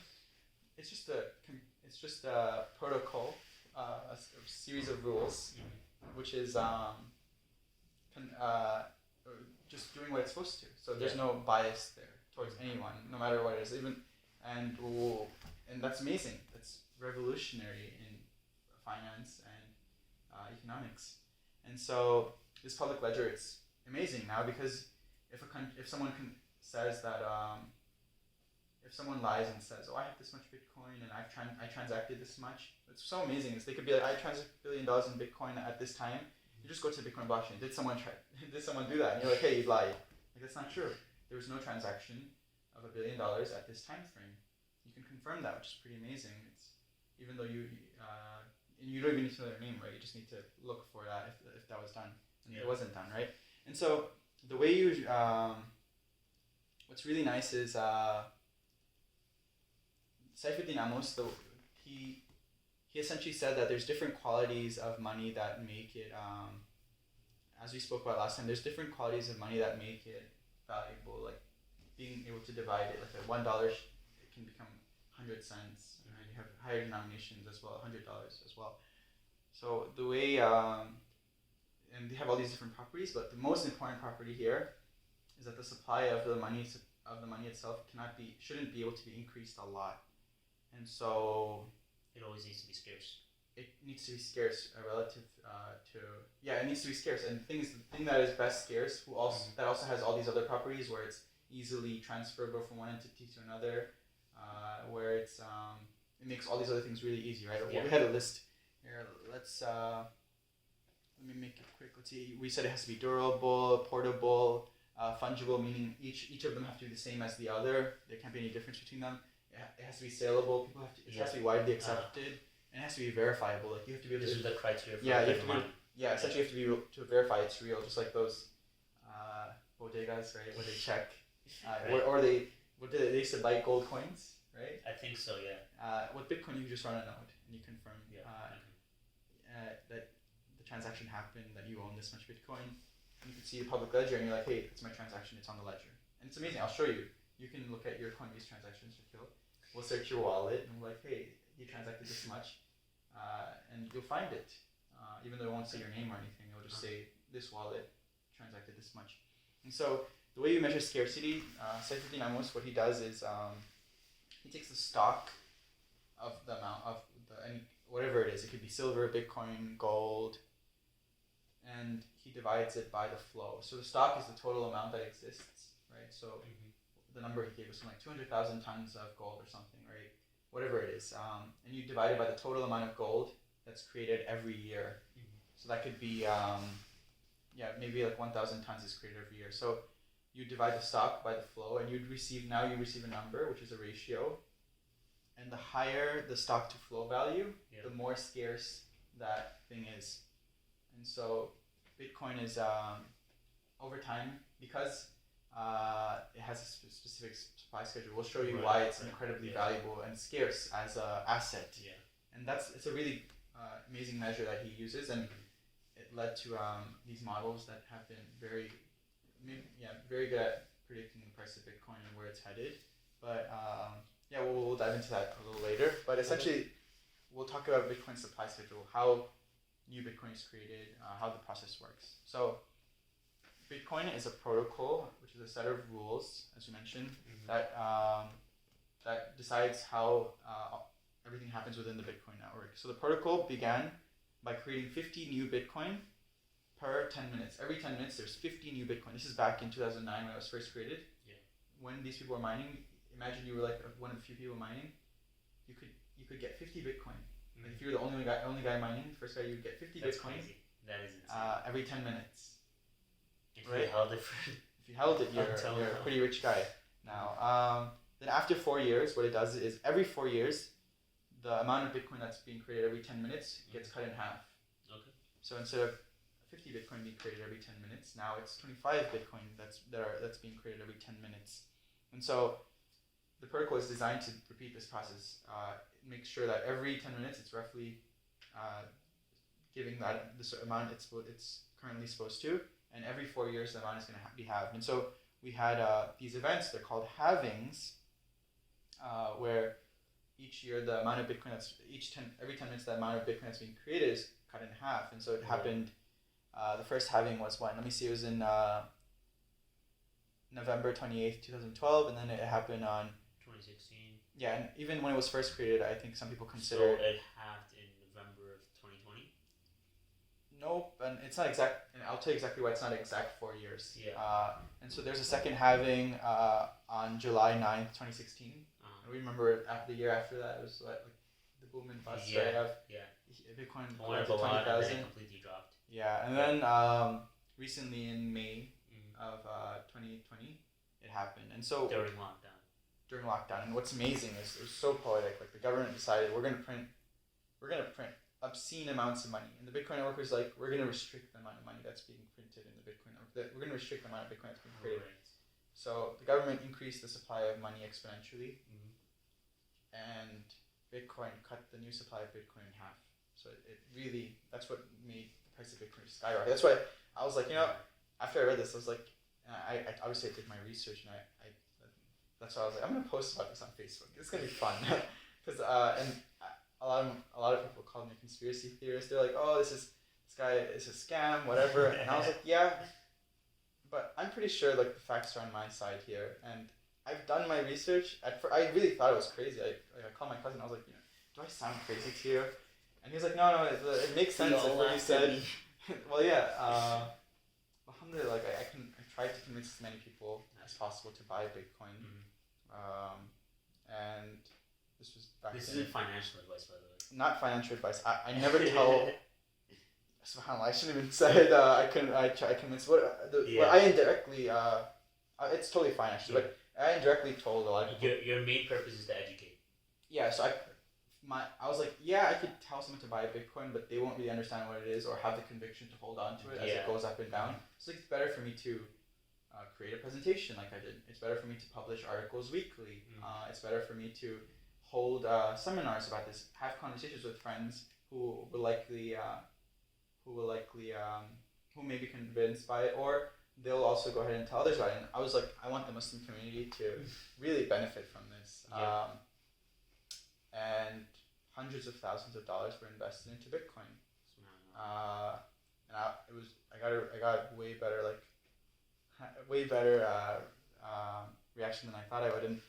it's just a protocol, a series of rules, which is just doing what it's supposed to. So there's no bias there towards anyone, no matter what it is. And that's amazing. That's revolutionary in finance and economics. And so this public ledger, it's amazing now, because if someone says that if someone lies and says, oh, I have this much Bitcoin and I transacted this much, it's so amazing. They could be like, I transacted $1 billion in Bitcoin at this time. You just go to the Bitcoin blockchain. Did someone do that? And you're like, hey, you lied. Like, that's not true. There was no transaction of $1 billion at this time frame. You can confirm that, which is pretty amazing. It's even though you don't even need to know their name, right? You just need to look for that if that was done, and it wasn't done, right? And so the way you what's really nice is Saifuddin Amos, he essentially said that there's different qualities of money that make it, as we spoke about last time, there's different qualities of money that make it valuable, like being able to divide it, like $1 it can become 100 cents, and you have higher denominations as well, $100 as well. So the way, and they have all these different properties, but the most important property here is that the supply of the money itself shouldn't be able to be increased a lot. And so it always needs to be scarce. It needs to be scarce relative it needs to be scarce. And the thing that is best scarce, that also has all these other properties where easily transferable from one entity to another, where it makes all these other things really easy, right? Yeah. We had a list here. Let's let me make it quick. Let's see. We said it has to be durable, portable, fungible, meaning each of them have to be the same as the other. There can't be any difference between them. It has to be saleable. People have to. It has to be widely accepted, and it has to be verifiable. Like you have to be able to. This is the criteria for you have to money. essentially you have to be able to verify it's real, just like those bodegas, right? Where they check, Right. or they they used to buy gold coins, right? I think so, yeah. With Bitcoin, you just run a node and you confirm that the transaction happened, that you own this much Bitcoin. And you can see the public ledger, and you're like, hey, it's my transaction. It's on the ledger, and it's amazing. I'll show you. You can look at your Coinbase transactions, Shaquille. We'll search your wallet, and we're like, hey, you transacted this much, and you'll find it. Even though it won't say your name or anything, it'll just say this wallet transacted this much. And so the way you measure scarcity, Satoshi Nakamoto, what he does is he takes the stock of the amount of whatever it is. It could be silver, Bitcoin, gold, and he divides it by the flow. So the stock is the total amount that exists, right? So the number he gave was something like 200,000 tons of gold or something, right? Whatever it is, and you divide it by the total amount of gold that's created every year. So that could be, maybe like 1,000 tons is created every year. So you divide the stock by the flow, and you receive a number, which is a ratio. And the higher the stock to flow value, the more scarce that thing is. And so Bitcoin is, over time, because it has a specific supply schedule, we'll show you why it's incredibly valuable and scarce as an asset. Yeah. And it's a really amazing measure that he uses, and it led to these models that have been very good at predicting the price of Bitcoin and where it's headed. But we'll dive into that a little later. But essentially, we'll talk about Bitcoin supply schedule, how new Bitcoin is created, how the process works. So Bitcoin is a protocol, which is a set of rules, as you mentioned, that decides how everything happens within the Bitcoin network. So the protocol began by creating 50 new Bitcoin per 10 minutes. Every 10 minutes, there's 50 new Bitcoin. This is back in 2009 when it was first created. Yeah. When these people were mining, imagine you were like one of the few people mining. You could get 50 Bitcoin. Like if you were the only guy mining, the first guy, you would get 50 That's Bitcoin. Crazy. That is insane. Every 10 minutes. If you held it for... If you held it, you're a pretty rich guy. Now, then after 4 years, what it does is every 4 years, the amount of Bitcoin that's being created every 10 minutes gets cut in half. Okay. So instead of 50 Bitcoin being created every 10 minutes, now it's 25 Bitcoin that's being created every 10 minutes. And so the protocol is designed to repeat this process. It makes sure that every 10 minutes it's roughly giving that this amount it's currently supposed to, and every 4 years the amount is going to be halved. And so we had these events, they're called halvings, where each year the amount of Bitcoin every 10 minutes the amount of Bitcoin that's being created is cut in half. And so it happened, the first halving was when? Let me see, it was in November 28th, 2012, and then it happened on 2016. Yeah, and even when it was first created, I think some people consider... So it halved in November of 2020? Nope, and it's not exact, and I'll tell you exactly why it's not exact 4 years. Yeah. And so there's a second halving on July 9th, 2016. And we remember the year after that, it was like the boom and bust, right? Bitcoin went to 20,000. Completely dropped. Yeah, and then recently in May of 2020, it happened. And so during lockdown, and what's amazing is it was so poetic. Like the government decided we're gonna print obscene amounts of money, and the Bitcoin network was like, we're gonna restrict the amount of money that's being printed in the Bitcoin network. We're gonna restrict the amount of Bitcoin that's being created. Right. So the government increased the supply of money exponentially, and Bitcoin cut the new supply of Bitcoin in half. So it really, that's what made the price of Bitcoin skyrocket. That's why I was like, after I read this, I was like, I obviously I did my research, and I that's why I was like, I'm gonna post about this on Facebook. It's gonna be fun, because and a lot of people call me a conspiracy theorist. They're like, oh, this guy is a scam, whatever. And I was like, yeah, but I'm pretty sure like the facts are on my side here, and I've done my research. I really thought it was crazy. I called my cousin. I was like, do I sound crazy to you? And he was like, no, it makes sense. Like what you said. Well, yeah. Alhamdulillah, like I tried to convince as many people as possible to buy Bitcoin. And this was back This then. isn't financial advice, by the way. Not financial advice. I never tell. SubhanAllah, I shouldn't even say it. I convinced what I indirectly. It's totally fine actually, but I indirectly told a lot of people. Your main purpose is to educate. Yeah, so I was like, I could tell someone to buy Bitcoin, but they won't really understand what it is or have the conviction to hold on to it as it goes up and down. So it's better for me to create a presentation like I did. It's better for me to publish articles weekly. It's better for me to hold seminars about this, have conversations with friends who may be convinced by it, or they'll also go ahead and tell others about it. And I was like, I want the Muslim community to really benefit from this. And hundreds of thousands of dollars were invested into Bitcoin. And I got way better reaction than I thought I would. And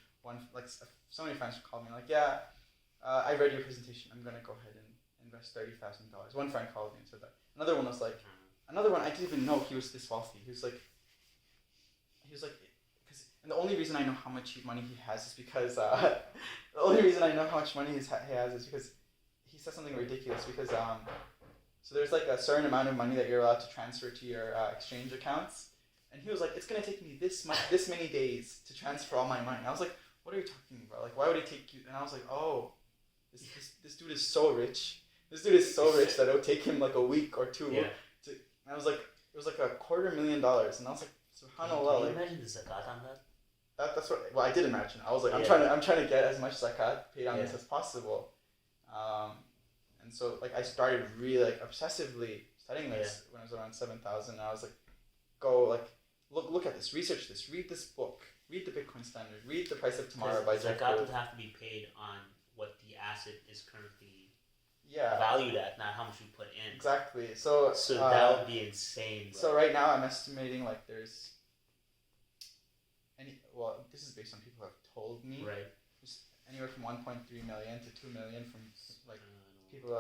so many friends called me like, I read your presentation. I'm gonna go ahead and invest $30,000. One friend called me and said that. Another one was like, I didn't even know he was this wealthy. He was like, and the only reason I know how much money he has is because he said something ridiculous. Because so there's like a certain amount of money that you're allowed to transfer to your exchange accounts, and he was like, it's gonna take me this many days to transfer all my money. And I was like, what are you talking about? Like, why would it take you? And I was like, oh, this dude is so rich. This dude is so rich that it'll take him like a week or two. And I was like, it was like $250,000, and I was like, subhanallah. Can you imagine the zakat on that? That's what. Well, I did imagine. I was like, I'm trying to get as much zakat paid on this as possible. And so like I started really like obsessively studying this when I was around 7,000. And I was like, look at this, research this, read this book, read the Bitcoin Standard, read The Price of Tomorrow by Jeff. Zakat would have to be paid on what the asset is currently valued at, not how much you put in. Exactly. So that would be insane. Bro. So right now I'm estimating like there's this is based on people who have told me. Right. Just anywhere from 1.3 million to 2 million from like people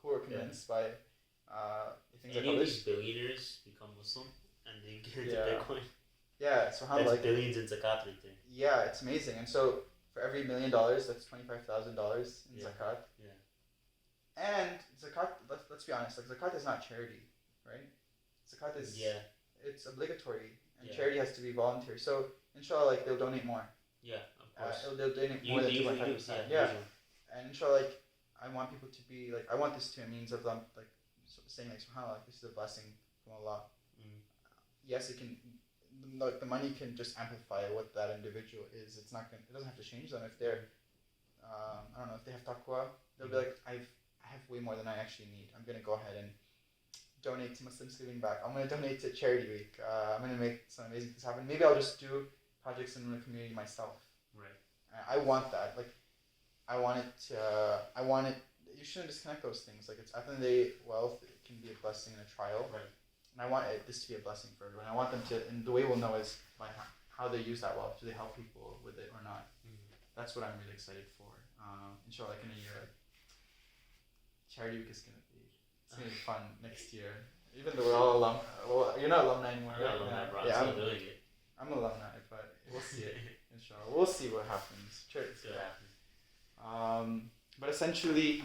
who are convinced by the things I Any of publish. these billionaires become Muslim and they get into Bitcoin. Yeah, so how that's billions in zakat right there. Yeah, it's amazing. And so for every $1 million, that's $25,000 in zakat. Yeah. And zakat, let's be honest, like zakat is not charity, right? Zakat is it's obligatory, and charity has to be voluntary. So inshallah, like they'll donate more. Yeah, of course. They'll donate more than 2.5%. And inshallah, like I want people to be like, I want this to be a means of them like saying like subhanallah, like, this is a blessing from Allah. Yes, it can. Like the money can just amplify what that individual is. It doesn't have to change them if they're. I don't know if they have taqwa. They'll be like, I have way more than I actually need. I'm gonna go ahead and donate to Muslims Giving Back. I'm gonna donate to Charity Week. I'm gonna make some amazing things happen. Maybe I'll just do projects in the community myself. Right. I want that. Like, I want it. You shouldn't disconnect those things. Like, it's at the end of the day, wealth can be a blessing and a trial. Right. And I want this to be a blessing for everyone. I want them to, and the way we'll know is by how they use that wealth. Do they help people with it or not? That's what I'm really excited for. Inshallah, like in a year, Charity Week is gonna be fun next year. Even though we're all alum, well, you're not alumni anymore, right? Alumni, bro. Yeah, I'm still doing it. I'm alumni, but we'll see it. Inshallah, we'll see what happens. See what happens. But essentially,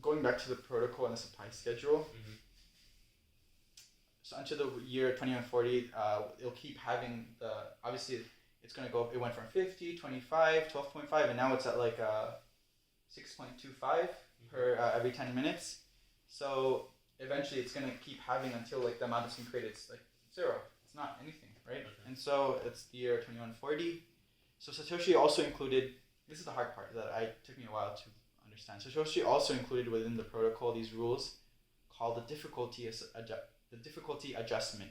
going back to the protocol and the supply schedule. So until the year 2140, it'll keep having obviously it's going to go, it went from 50, 25, 12.5, and now it's at like 6.25 per every 10 minutes. So eventually it's going to keep having until like the amount that's been created, it's like zero. It's not anything, right? Okay. And so it's the year 2140. So Satoshi also included, this is the hard part that took me a while to understand. Satoshi also included within the protocol these rules called the difficulty adjustment.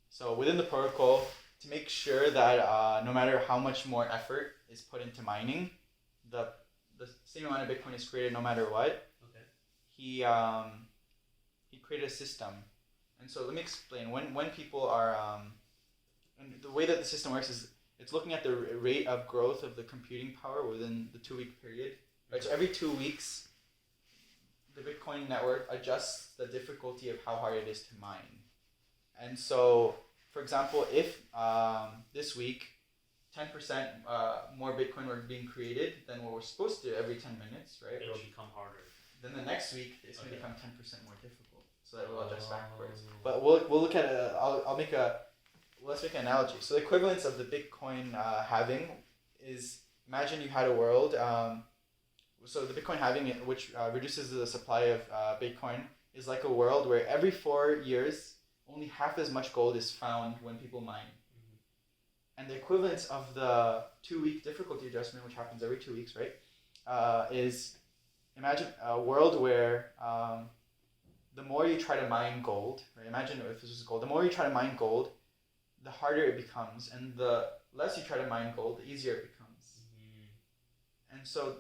So within the protocol, to make sure that no matter how much more effort is put into mining, the same amount of Bitcoin is created no matter what. Okay. He created a system, and so let me explain. When people are and the way that the system works is it's looking at the rate of growth of the computing power within the 2-week period. Right. So every 2 weeks, the Bitcoin network adjusts the difficulty of how hard it is to mine. And so for example, if this week 10% more Bitcoin were being created than what we're supposed to every 10 minutes, right? It'll become harder. Then the next week it's going to become 10% more difficult, so that will adjust backwards. Oh. But we'll look at let's make an analogy. So the equivalence of the Bitcoin halving is, imagine you had a world. So the Bitcoin halving, which reduces the supply of Bitcoin, is like a world where every 4 years only half as much gold is found when people mine. And the equivalence of the 2-week difficulty adjustment, which happens every 2 weeks, right, is, imagine a world where the more you try to mine gold, right? Imagine if this was gold. The more you try to mine gold, the harder it becomes, and the less you try to mine gold, the easier it becomes. And so,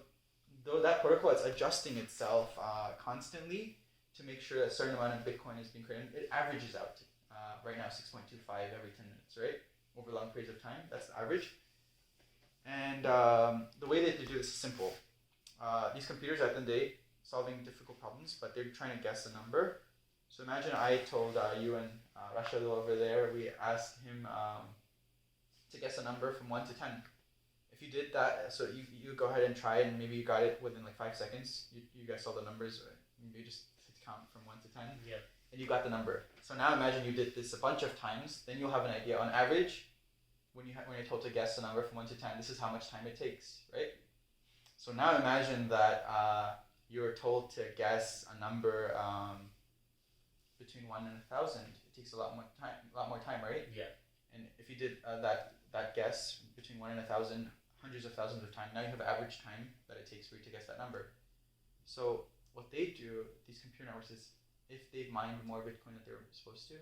though that protocol is adjusting itself constantly to make sure that a certain amount of Bitcoin is being created, it averages out to, right now 6.25 every 10 minutes, right? Over long periods of time, that's the average. And the way that they do this is simple. These computers at the end of the day solving difficult problems, but they're trying to guess a number. So imagine I told you and Rashad over there, we asked him to guess a number from 1 to 10. If you did that, so you go ahead and try it, and maybe you got it within like 5 seconds. You guess all the numbers, or maybe just count from 1 to 10. Yeah. And you got the number. So now imagine you did this a bunch of times, then you'll have an idea. On average, when you're told to guess a number from 1 to 10, this is how much time it takes, right? So now imagine that you're told to guess a number between 1 and 1,000. It takes a lot more time, right? Yeah. And if you did that guess between 1 and 1,000, hundreds of thousands of times, now you have average time that it takes for you to guess that number. So what they do, these computer networks, is if they've mined more Bitcoin than they were supposed to,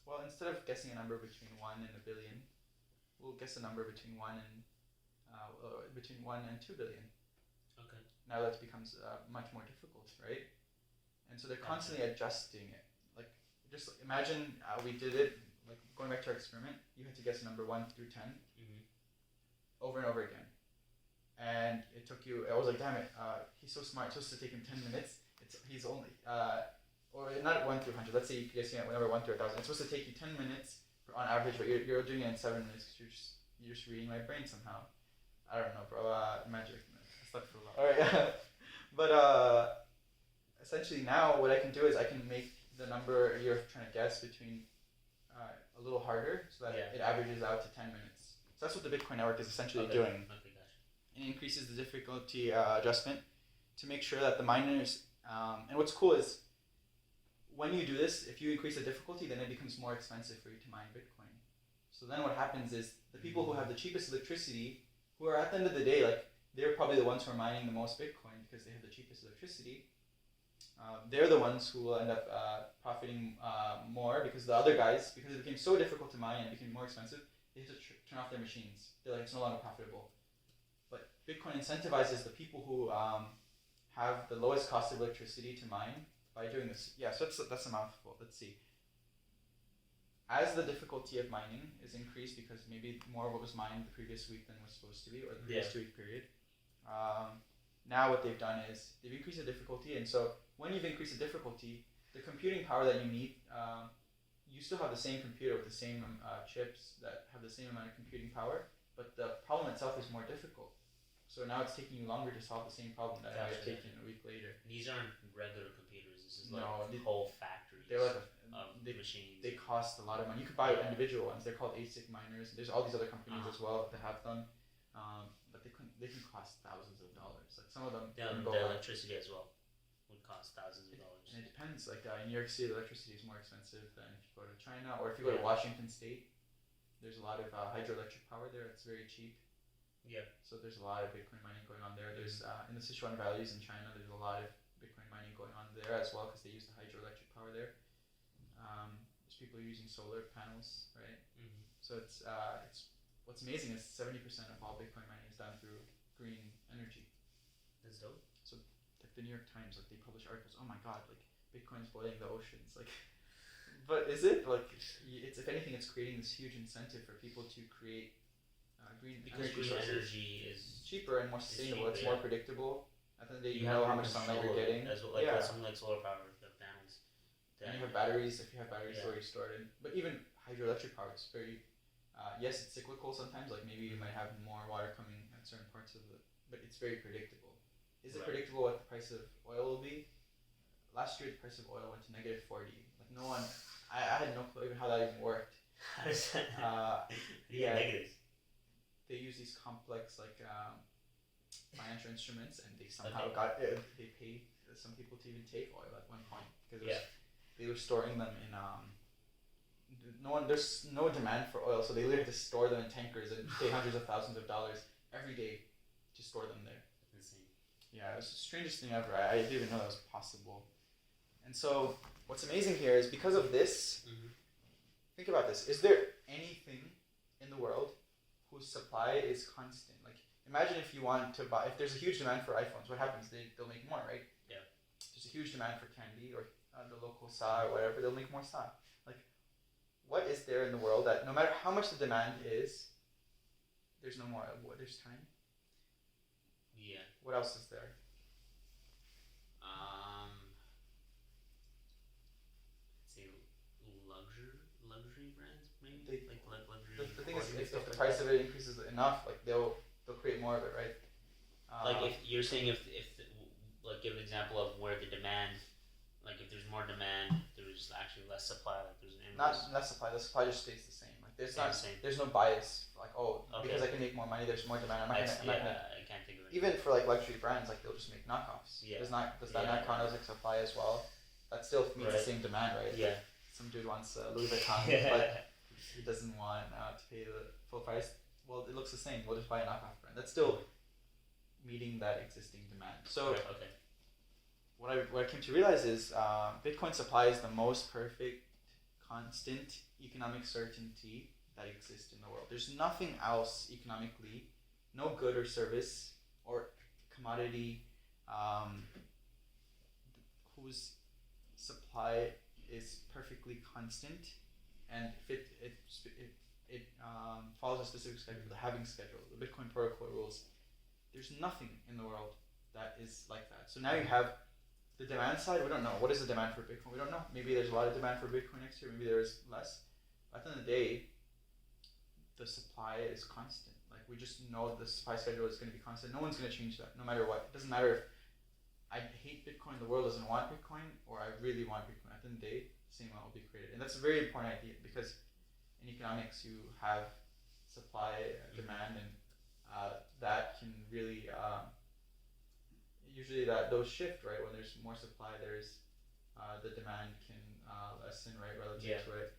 well, instead of guessing a number between 1 and a billion, we'll guess a number between 1 and 2 billion. Okay. Now that becomes much more difficult, right? And so they're constantly adjusting it. Like, just imagine we did it, like going back to our experiment, you had to guess a number 1 through 10 over and over again. And it took you, I was like, damn it, he's so smart, it's supposed to take him 10 minutes. He's only, or not 1 through 100, let's say you're guessing at number 1 through 1,000. It's supposed to take you 10 minutes on average, but you're doing it in 7 minutes because you're just reading my brain somehow. I don't know, bro, magic. Alright, but essentially now what I can do is I can make the number you're trying to guess between a little harder so that it averages out to 10 minutes. So that's what the Bitcoin network is essentially doing. Okay, gotcha. It increases the difficulty adjustment to make sure that the miners, and what's cool is when you do this, if you increase the difficulty, then it becomes more expensive for you to mine Bitcoin. So then what happens is the people who have the cheapest electricity, who are at the end of the day, like, they're probably the ones who are mining the most Bitcoin because they have the cheapest electricity. They're the ones who will end up profiting more because the other guys, because it became so difficult to mine and it became more expensive, they have to turn off their machines. They're like, it's no longer profitable. But Bitcoin incentivizes the people who have the lowest cost of electricity to mine by doing this. Yeah, so that's a mouthful. Let's see. As the difficulty of mining is increased because maybe more of what was mined the previous week than was supposed to be, or the previous 2-week period, now what they've done is they've increased the difficulty, and so when you've increased the difficulty, the computing power that you need, you still have the same computer with the same chips that have the same amount of computing power, but the problem itself is more difficult. So now it's taking you longer to solve the same problem that it might have taken a week later. These aren't regular computers. This is like the whole factories. They're like machines. They cost a lot of money. You could buy individual ones. They're called ASIC miners. There's all these other companies as well that have them, but they can cost thousands of dollars. Like some of them. The electricity as well would cost thousands of dollars. And it depends. Like in New York City, the electricity is more expensive than if you go to China or if you go to Washington State. There's a lot of hydroelectric power there. It's very cheap. Yeah. So there's a lot of Bitcoin mining going on there. There's in the Sichuan valleys in China. There's a lot of Bitcoin mining going on there as well because they use the hydroelectric power there. There's people using solar panels, right? So it's what's amazing is 70% of all Bitcoin mining is done through green energy. That's dope. So like the New York Times, like they publish articles. Oh my God, like Bitcoin's boiling the oceans, like. But is it like it's if anything, it's creating this huge incentive for people to create green energy is cheaper and more sustainable. It's more predictable. At the end of the day, you have know how much sunlight you're getting. As well, something like solar power, the panels. And you have batteries. If you have batteries already stored in, but even hydroelectric power is very, yes, it's cyclical sometimes. Like maybe you might have more water coming at certain parts of the, but it's very predictable. Is it predictable what the price of oil will be? Last year, the price of oil went to -40. Like no one, I had no clue even how that even worked. How does that? Yeah, Negatives. they use these complex like financial instruments, and they somehow got they paid some people to even take oil at one point because they were storing them in there's no demand for oil, so they literally had to store them in tankers and pay hundreds of thousands of dollars every day to store them there. That's insane. Yeah, it was the strangest thing ever. I didn't even know that was possible. And so what's amazing here is because of this, think about this. Is there anything in the world whose supply is constant? Like, imagine if you want to buy, if there's a huge demand for iPhones, what happens? They'll make more, right? Yeah. There's a huge demand for candy or the local sa or whatever, they'll make more sa. Like, what is there in the world that no matter how much the demand is, there's no more, there's time? Yeah. What else is there? Say luxury brands, maybe? Like luxury. The thing is, if the price of it increases enough, like they'll create more of it, right? Like if you're saying if like give an example of where the demand, like if there's more demand, there's actually less supply. Like there's an inverse. Not less supply. The supply just stays the same. Like there's Stays the same. there's no bias. Like because I can make more money, there's more demand. I can't think of it. Even for like luxury brands, like they'll just make knockoffs. Yeah. Does that not count as like supply as well? That still meets the same demand, right? Yeah. Like some dude wants Louis Vuitton, but he doesn't want to pay the full price. Well, it looks the same. We'll just buy a knockoff brand. That's still meeting that existing demand. So what I came to realize is Bitcoin supply is the most perfect, constant economic certainty that exists in the world. There's nothing else economically, no good or service or commodity whose supply is perfectly constant, and if it follows a specific schedule, the halving schedule, the Bitcoin protocol rules. There's nothing in the world that is like that. So now you have the demand side. We don't know. What is the demand for Bitcoin? We don't know. Maybe there's a lot of demand for Bitcoin next year. Maybe there is less. But at the end of the day, the supply is constant. Like we just know the supply schedule is going to be constant. No one's going to change that, no matter what. It doesn't matter if I hate Bitcoin, the world doesn't want Bitcoin, or I really want Bitcoin. At the end of the day, the same amount will be created. And that's a very important idea because in economics you have supply, demand, and that can really usually those shift, right? When there's more supply, there's the demand can lessen, right, relative to it,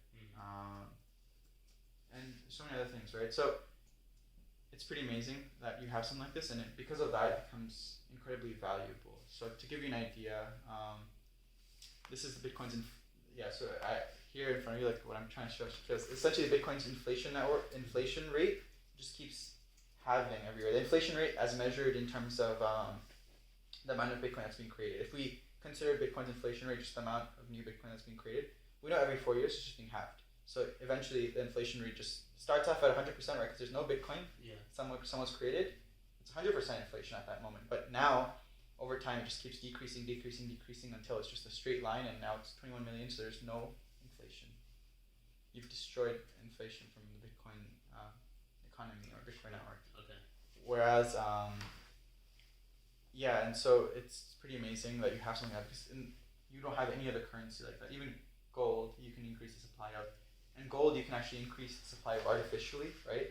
and so many other things, right? So it's pretty amazing that you have something like this, and because of that, it becomes incredibly valuable. So to give you an idea, this is the Bitcoin's so here in front of you, like what I'm trying to show, because essentially Bitcoin's inflation rate just keeps halving every year. The inflation rate, as measured in terms of the amount of Bitcoin that's being created. If we consider Bitcoin's inflation rate just the amount of new Bitcoin that's being created, we know every 4 years it's just being halved. So eventually the inflation rate just starts off at 100%, right? Because there's no Bitcoin. Someone's created. It's 100% inflation at that moment. But now, over time, it just keeps decreasing until it's just a straight line, and now it's 21 million, so there's no inflation. You've destroyed inflation from the Bitcoin economy or Bitcoin network. Okay. Whereas, and so it's pretty amazing that you have something like this, and you don't have any other currency like that. Even gold, you can increase the supply of, and gold you can actually increase the supply of artificially, right?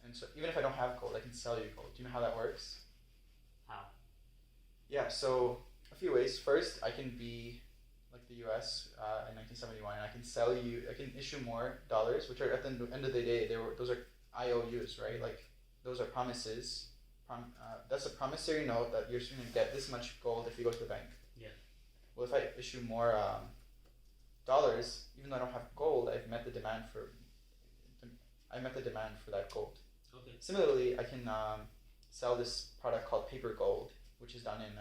And so even if I don't have gold, I can sell you gold. Do you know how that works? How? Yeah, so a few ways. First, I can be like the US in 1971, and I can issue more dollars, which are at the end of the day, those are IOUs, right? Like those are promises. That's a promissory note that you're going to get this much gold if you go to the bank. Yeah. Well, if I issue more dollars, even though I don't have gold, I've met the demand for that gold. Okay. Similarly, I can sell this product called paper gold, which is done in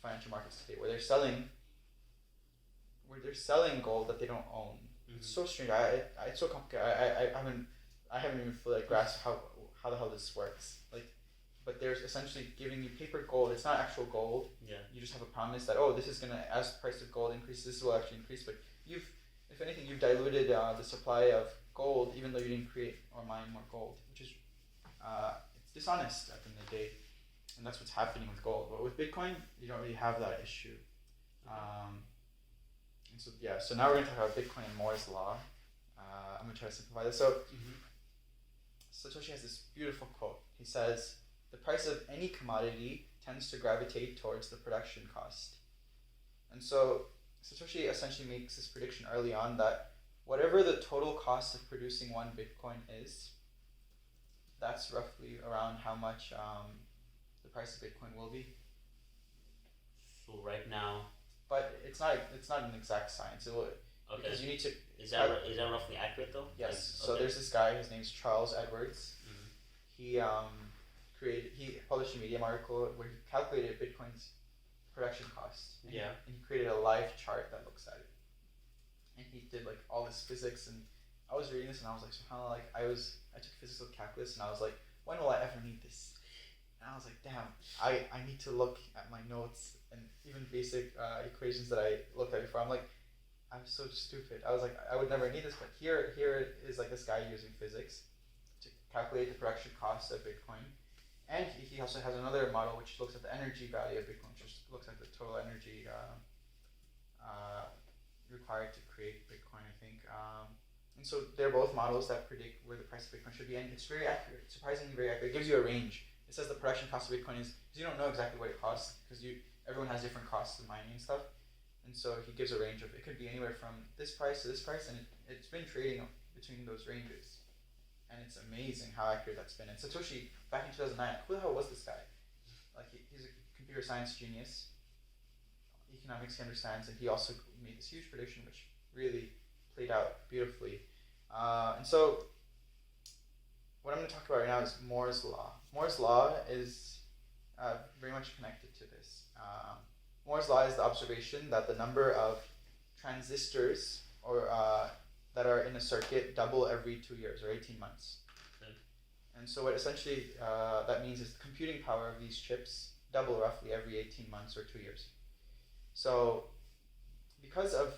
financial markets today, where they're selling gold that they don't own. It's so strange. It's so complicated. I haven't even fully grasped how the hell this works. But they're essentially giving you paper gold. It's not actual gold. Yeah. You just have a promise that this is gonna, as the price of gold increases, this will actually increase. But you've if anything, you've diluted the supply of gold, even though you didn't create or mine more gold, which is it's dishonest at the end of the day, and that's what's happening with gold. But with Bitcoin, you don't really have that issue. And so yeah, so now we're going to talk about Bitcoin and Moore's law. I'm going to try to simplify this. So Satoshi has this beautiful quote. He says, "The price of any commodity tends to gravitate towards the production cost." And so Satoshi essentially makes this prediction early on that whatever the total cost of producing one Bitcoin is, that's roughly around how much the price of Bitcoin will be. So right now, but it's not an exact science. It will, because you need to. Is that roughly accurate though? Yes. Like, so there's this guy. His name's Charles Edwards. He published a Medium article where he calculated Bitcoin's production cost. And and he created a live chart that looks at it. And he did like all this physics, and I was reading this and I was like, subhanAllah, like I took physical calculus and I was like, when will I ever need this? And I was like, damn, I need to look at my notes and even basic equations that I looked at before. I'm like, I'm so stupid. I was like, I would never need this, but here is like this guy using physics to calculate the production cost of Bitcoin. And he also has another model which looks at the energy value of Bitcoin, which looks at the total energy required to create Bitcoin, I think. And so they're both models that predict where the price of Bitcoin should be, and it's very accurate, surprisingly very accurate. It gives you a range. It says the production cost of Bitcoin is, because you don't know exactly what it costs, because everyone has different costs of mining and stuff. And so he gives a range of, it could be anywhere from this price to this price, and it's been trading between those ranges. And it's amazing how accurate that's been. And Satoshi, back in 2009, who the hell was this guy? Like, he's a computer science genius. Economics he understands, and he also made this huge prediction, which really played out beautifully. And so, what I'm going to talk about right now is Moore's law. Moore's law is very much connected to this. Moore's law is the observation that the number of transistors or that are in a circuit double every 2 years or 18 months. Okay. And so what essentially that means is the computing power of these chips double roughly every 18 months or 2 years. So because of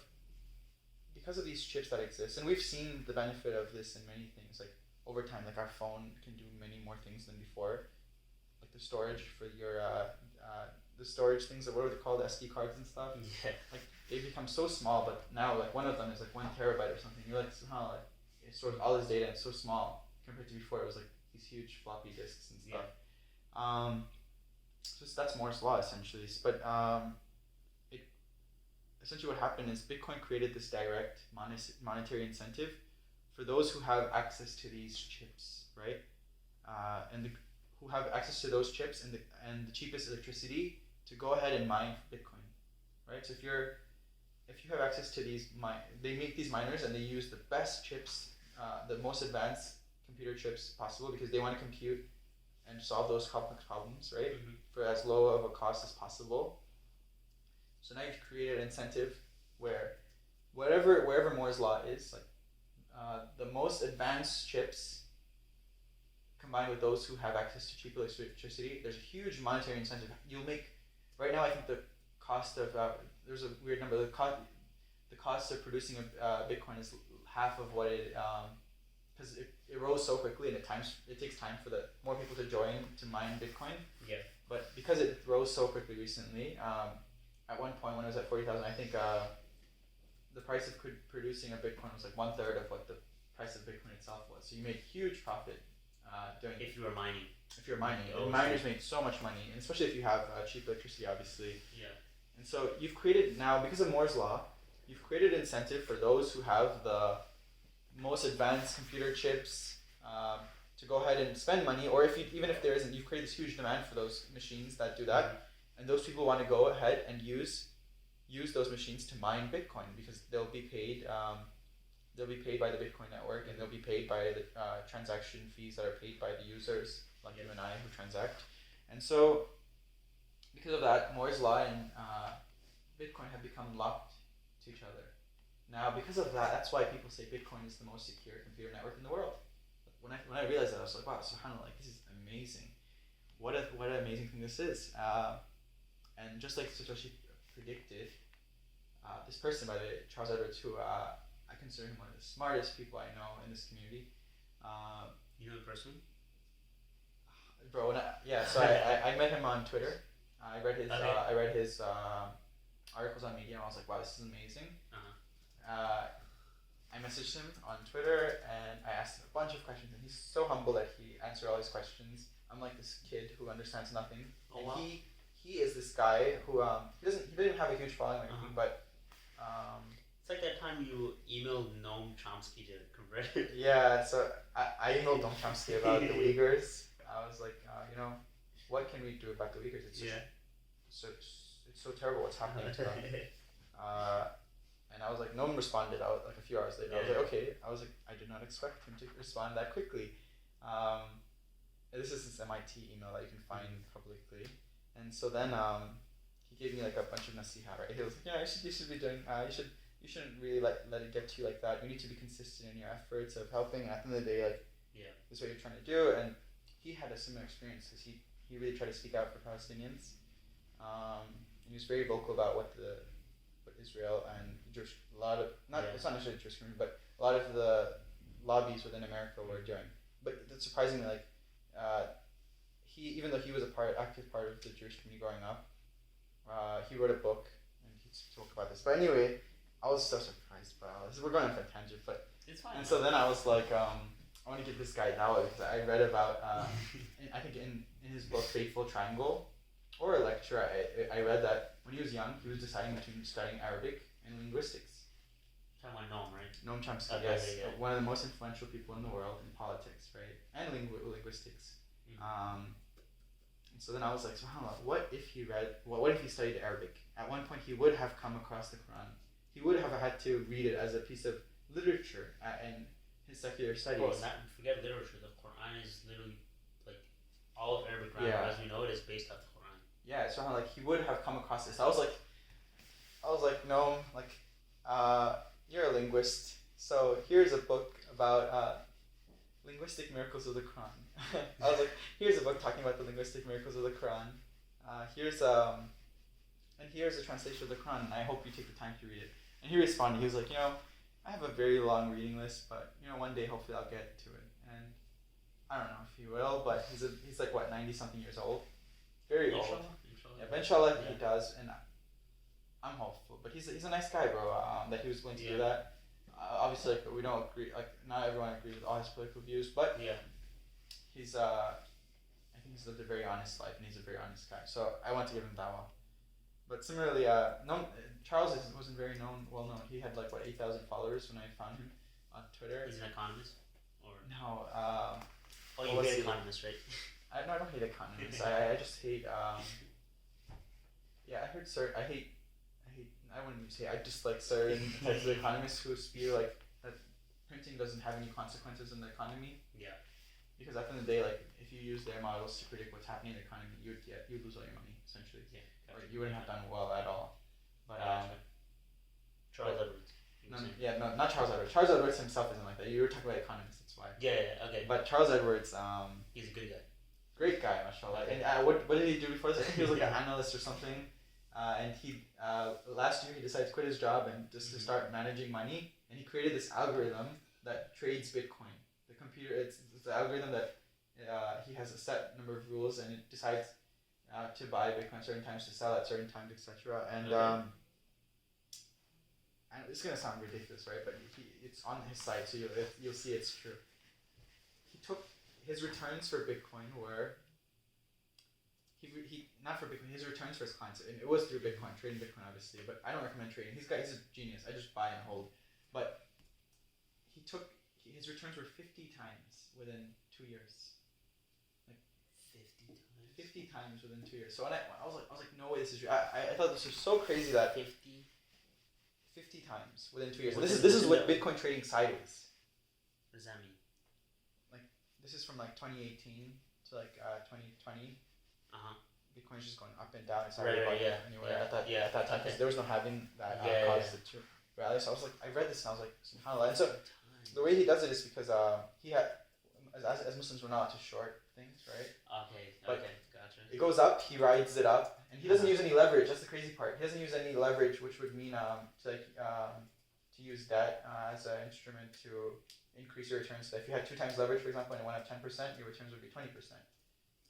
these chips that exist, and we've seen the benefit of this in many things, like over time, like our phone can do many more things than before, like the storage for your the storage things, that what are they called, SD cards and stuff. Yeah. Like they become so small, but now like one of them is like 1 terabyte or something. You're like, somehow like it stores all this data and it's so small compared to before. It was like these huge floppy disks and stuff. So that's Moore's law essentially. But essentially what happened is Bitcoin created this direct monetary incentive for those who have access to these chips, right? Who have access to those chips and the cheapest electricity to go ahead and mine Bitcoin, right? So if you have access to these, they make these miners and they use the best chips, the most advanced computer chips possible, because they want to compute and solve those complex problems, right? For as low of a cost as possible. So now you've created an incentive where wherever Moore's law is, like the most advanced chips combined with those who have access to cheap electricity, there's a huge monetary incentive. You'll make, right now I think the cost of, there's a weird number, the cost of producing a Bitcoin is half of what it, because it rose so quickly and it takes time for more people to join to mine Bitcoin. Yeah. But because it rose so quickly recently, at one point when it was at 40,000, I think the price of producing a Bitcoin was like 1/3 of what the price of Bitcoin itself was. So you made huge profit if you were mining. If you're mining, miners make so much money, and especially if you have cheap electricity, obviously. Yeah. And so you've created now, because of Moore's law, you've created an incentive for those who have the most advanced computer chips to go ahead and spend money, or even if there isn't, you've created this huge demand for those machines that do that, and those people want to go ahead and use those machines to mine Bitcoin, because they'll be paid. They'll be paid by the Bitcoin network, and they'll be paid by the transaction fees that are paid by the users, like you and I, who transact. And so, because of that, Moore's law and Bitcoin have become locked to each other. Now, because of that, that's why people say Bitcoin is the most secure computer network in the world. When I realized that, I was like, wow, subhanAllah, like, this is amazing. What an amazing thing this is. And just like Satoshi predicted, this person, by the way, Charles Edwards, who I consider him one of the smartest people I know in this community. You know in person? Bro, so I met him on Twitter. I read his articles on Medium. I was like, wow, this is amazing. I messaged him on Twitter and I asked him a bunch of questions, and he's so humble that he answered all these questions. I'm like this kid who understands nothing. Oh, and wow. he is this guy who he doesn't even have a huge following or anything, but it's like that time you emailed Noam Chomsky to convert it. yeah. So I emailed Noam Chomsky about the Uyghurs. I was like, what can we do about the Uyghurs? It's so terrible what's happening to them. And I was like, no one responded. I was like a few hours later. I was like, okay. I was like, I did not expect him to respond that quickly. This is his MIT email that you can find publicly. And so then he gave me like a bunch of nasiha, right? He was like, yeah, you should be doing. You shouldn't really let it get to you like that. You need to be consistent in your efforts of helping. And at the end of the day, like, this is what you're trying to do. And he had a similar experience because he really tried to speak out for Palestinians. And he was very vocal about what Israel and Jewish, it's not necessarily Jewish community, but a lot of the lobbies within America were doing. But it's surprisingly, like, even though he was active part of the Jewish community growing up, he wrote a book and he spoke about this. But anyway, I was so surprised by all this. We're going off a tangent, but it's fine. And so then I was like, I want to give this guy dawah because I read about, I think in his book Fateful Triangle, or a lecture, I read that when he was young, he was deciding between studying Arabic and linguistics. Talking about Noam, right? Noam Chomsky, yes, one of the most influential people in the world in politics, right, and linguistics. And so then I was like, subhanAllah, what if he studied Arabic? At one point, he would have come across the Quran. He would have had to read it as a piece of literature in his secular studies. Bro, forget literature. The Quran is literally like all of Arabic grammar as we know it is based off the Quran. Yeah, so like he would have come across this. I was like, no, like, you're a linguist, so here's a book about linguistic miracles of the Quran. I was like, here's a book talking about the linguistic miracles of the Quran. Here's a translation of the Quran, and I hope you take the time to read it. And he responded. He was like, I have a very long reading list, but one day hopefully I'll get to it. And I don't know if he will, but he's like 90 something years old, very old. Yeah, but inshallah he does, and I'm hopeful. But he's a nice guy, bro. That he was willing to do that. Obviously, like, we don't agree. Like, not everyone agrees with all his political views, but he's I think he's lived a very honest life, and he's a very honest guy. So I want to give him dawah. But similarly, Charles wasn't very well known. He had like 8,000 followers when I found him on Twitter. He's an economist, or no? you hate economists, right? I don't hate economists. I just hate. I heard I wouldn't even say I just like certain types of economists who spew like that printing doesn't have any consequences in the economy. Yeah. Because at the end of the day, like, if you use their models to predict what's happening in the economy, you'd lose all your money essentially. Yeah. Or you wouldn't have done well at all. But Charles Edwards. Not Charles Edwards. Charles Edwards himself isn't like that. You were talking about economists, that's why. Okay. But Charles Edwards, he's a good guy. Great guy, mashallah. Okay. And what did he do before this? I think he was like an analyst or something. And he last year he decided to quit his job and just to start managing money. And he created this algorithm that trades Bitcoin. The computer, it's the algorithm that he has a set number of rules, and it decides to buy Bitcoin at certain times, to sell at certain times, etc. And and it's gonna sound ridiculous, right? But it's on his site, so you'll see it's true. He took his returns for Bitcoin were he not for Bitcoin, his returns for his clients, and it was through Bitcoin, trading Bitcoin obviously, but I don't recommend trading. He's a genius. I just buy and hold. But his returns were 50 times within 2 years. Like 50 times within 2 years. So when I was like, no way, this is true. I thought this was so crazy that 50 times within 2 years. And this is with Bitcoin trading sideways. What does that mean? Like, this is from like 2018 to like 2020. Bitcoin's just going up and down. It's not anywhere at that time, because there was no halving that caused it to rally. So I was like, I read this and I was like, subhanAllah. And so the way he does it is because he had, as Muslims, we're not allowed to short things, right? Okay, gotcha. It goes up, he rides it up, and he doesn't use any leverage. That's the crazy part. He doesn't use any leverage, which would mean to to use debt as an instrument to increase your returns. So if you had 2 times leverage, for example, and it went up 10%, your returns would be 20%.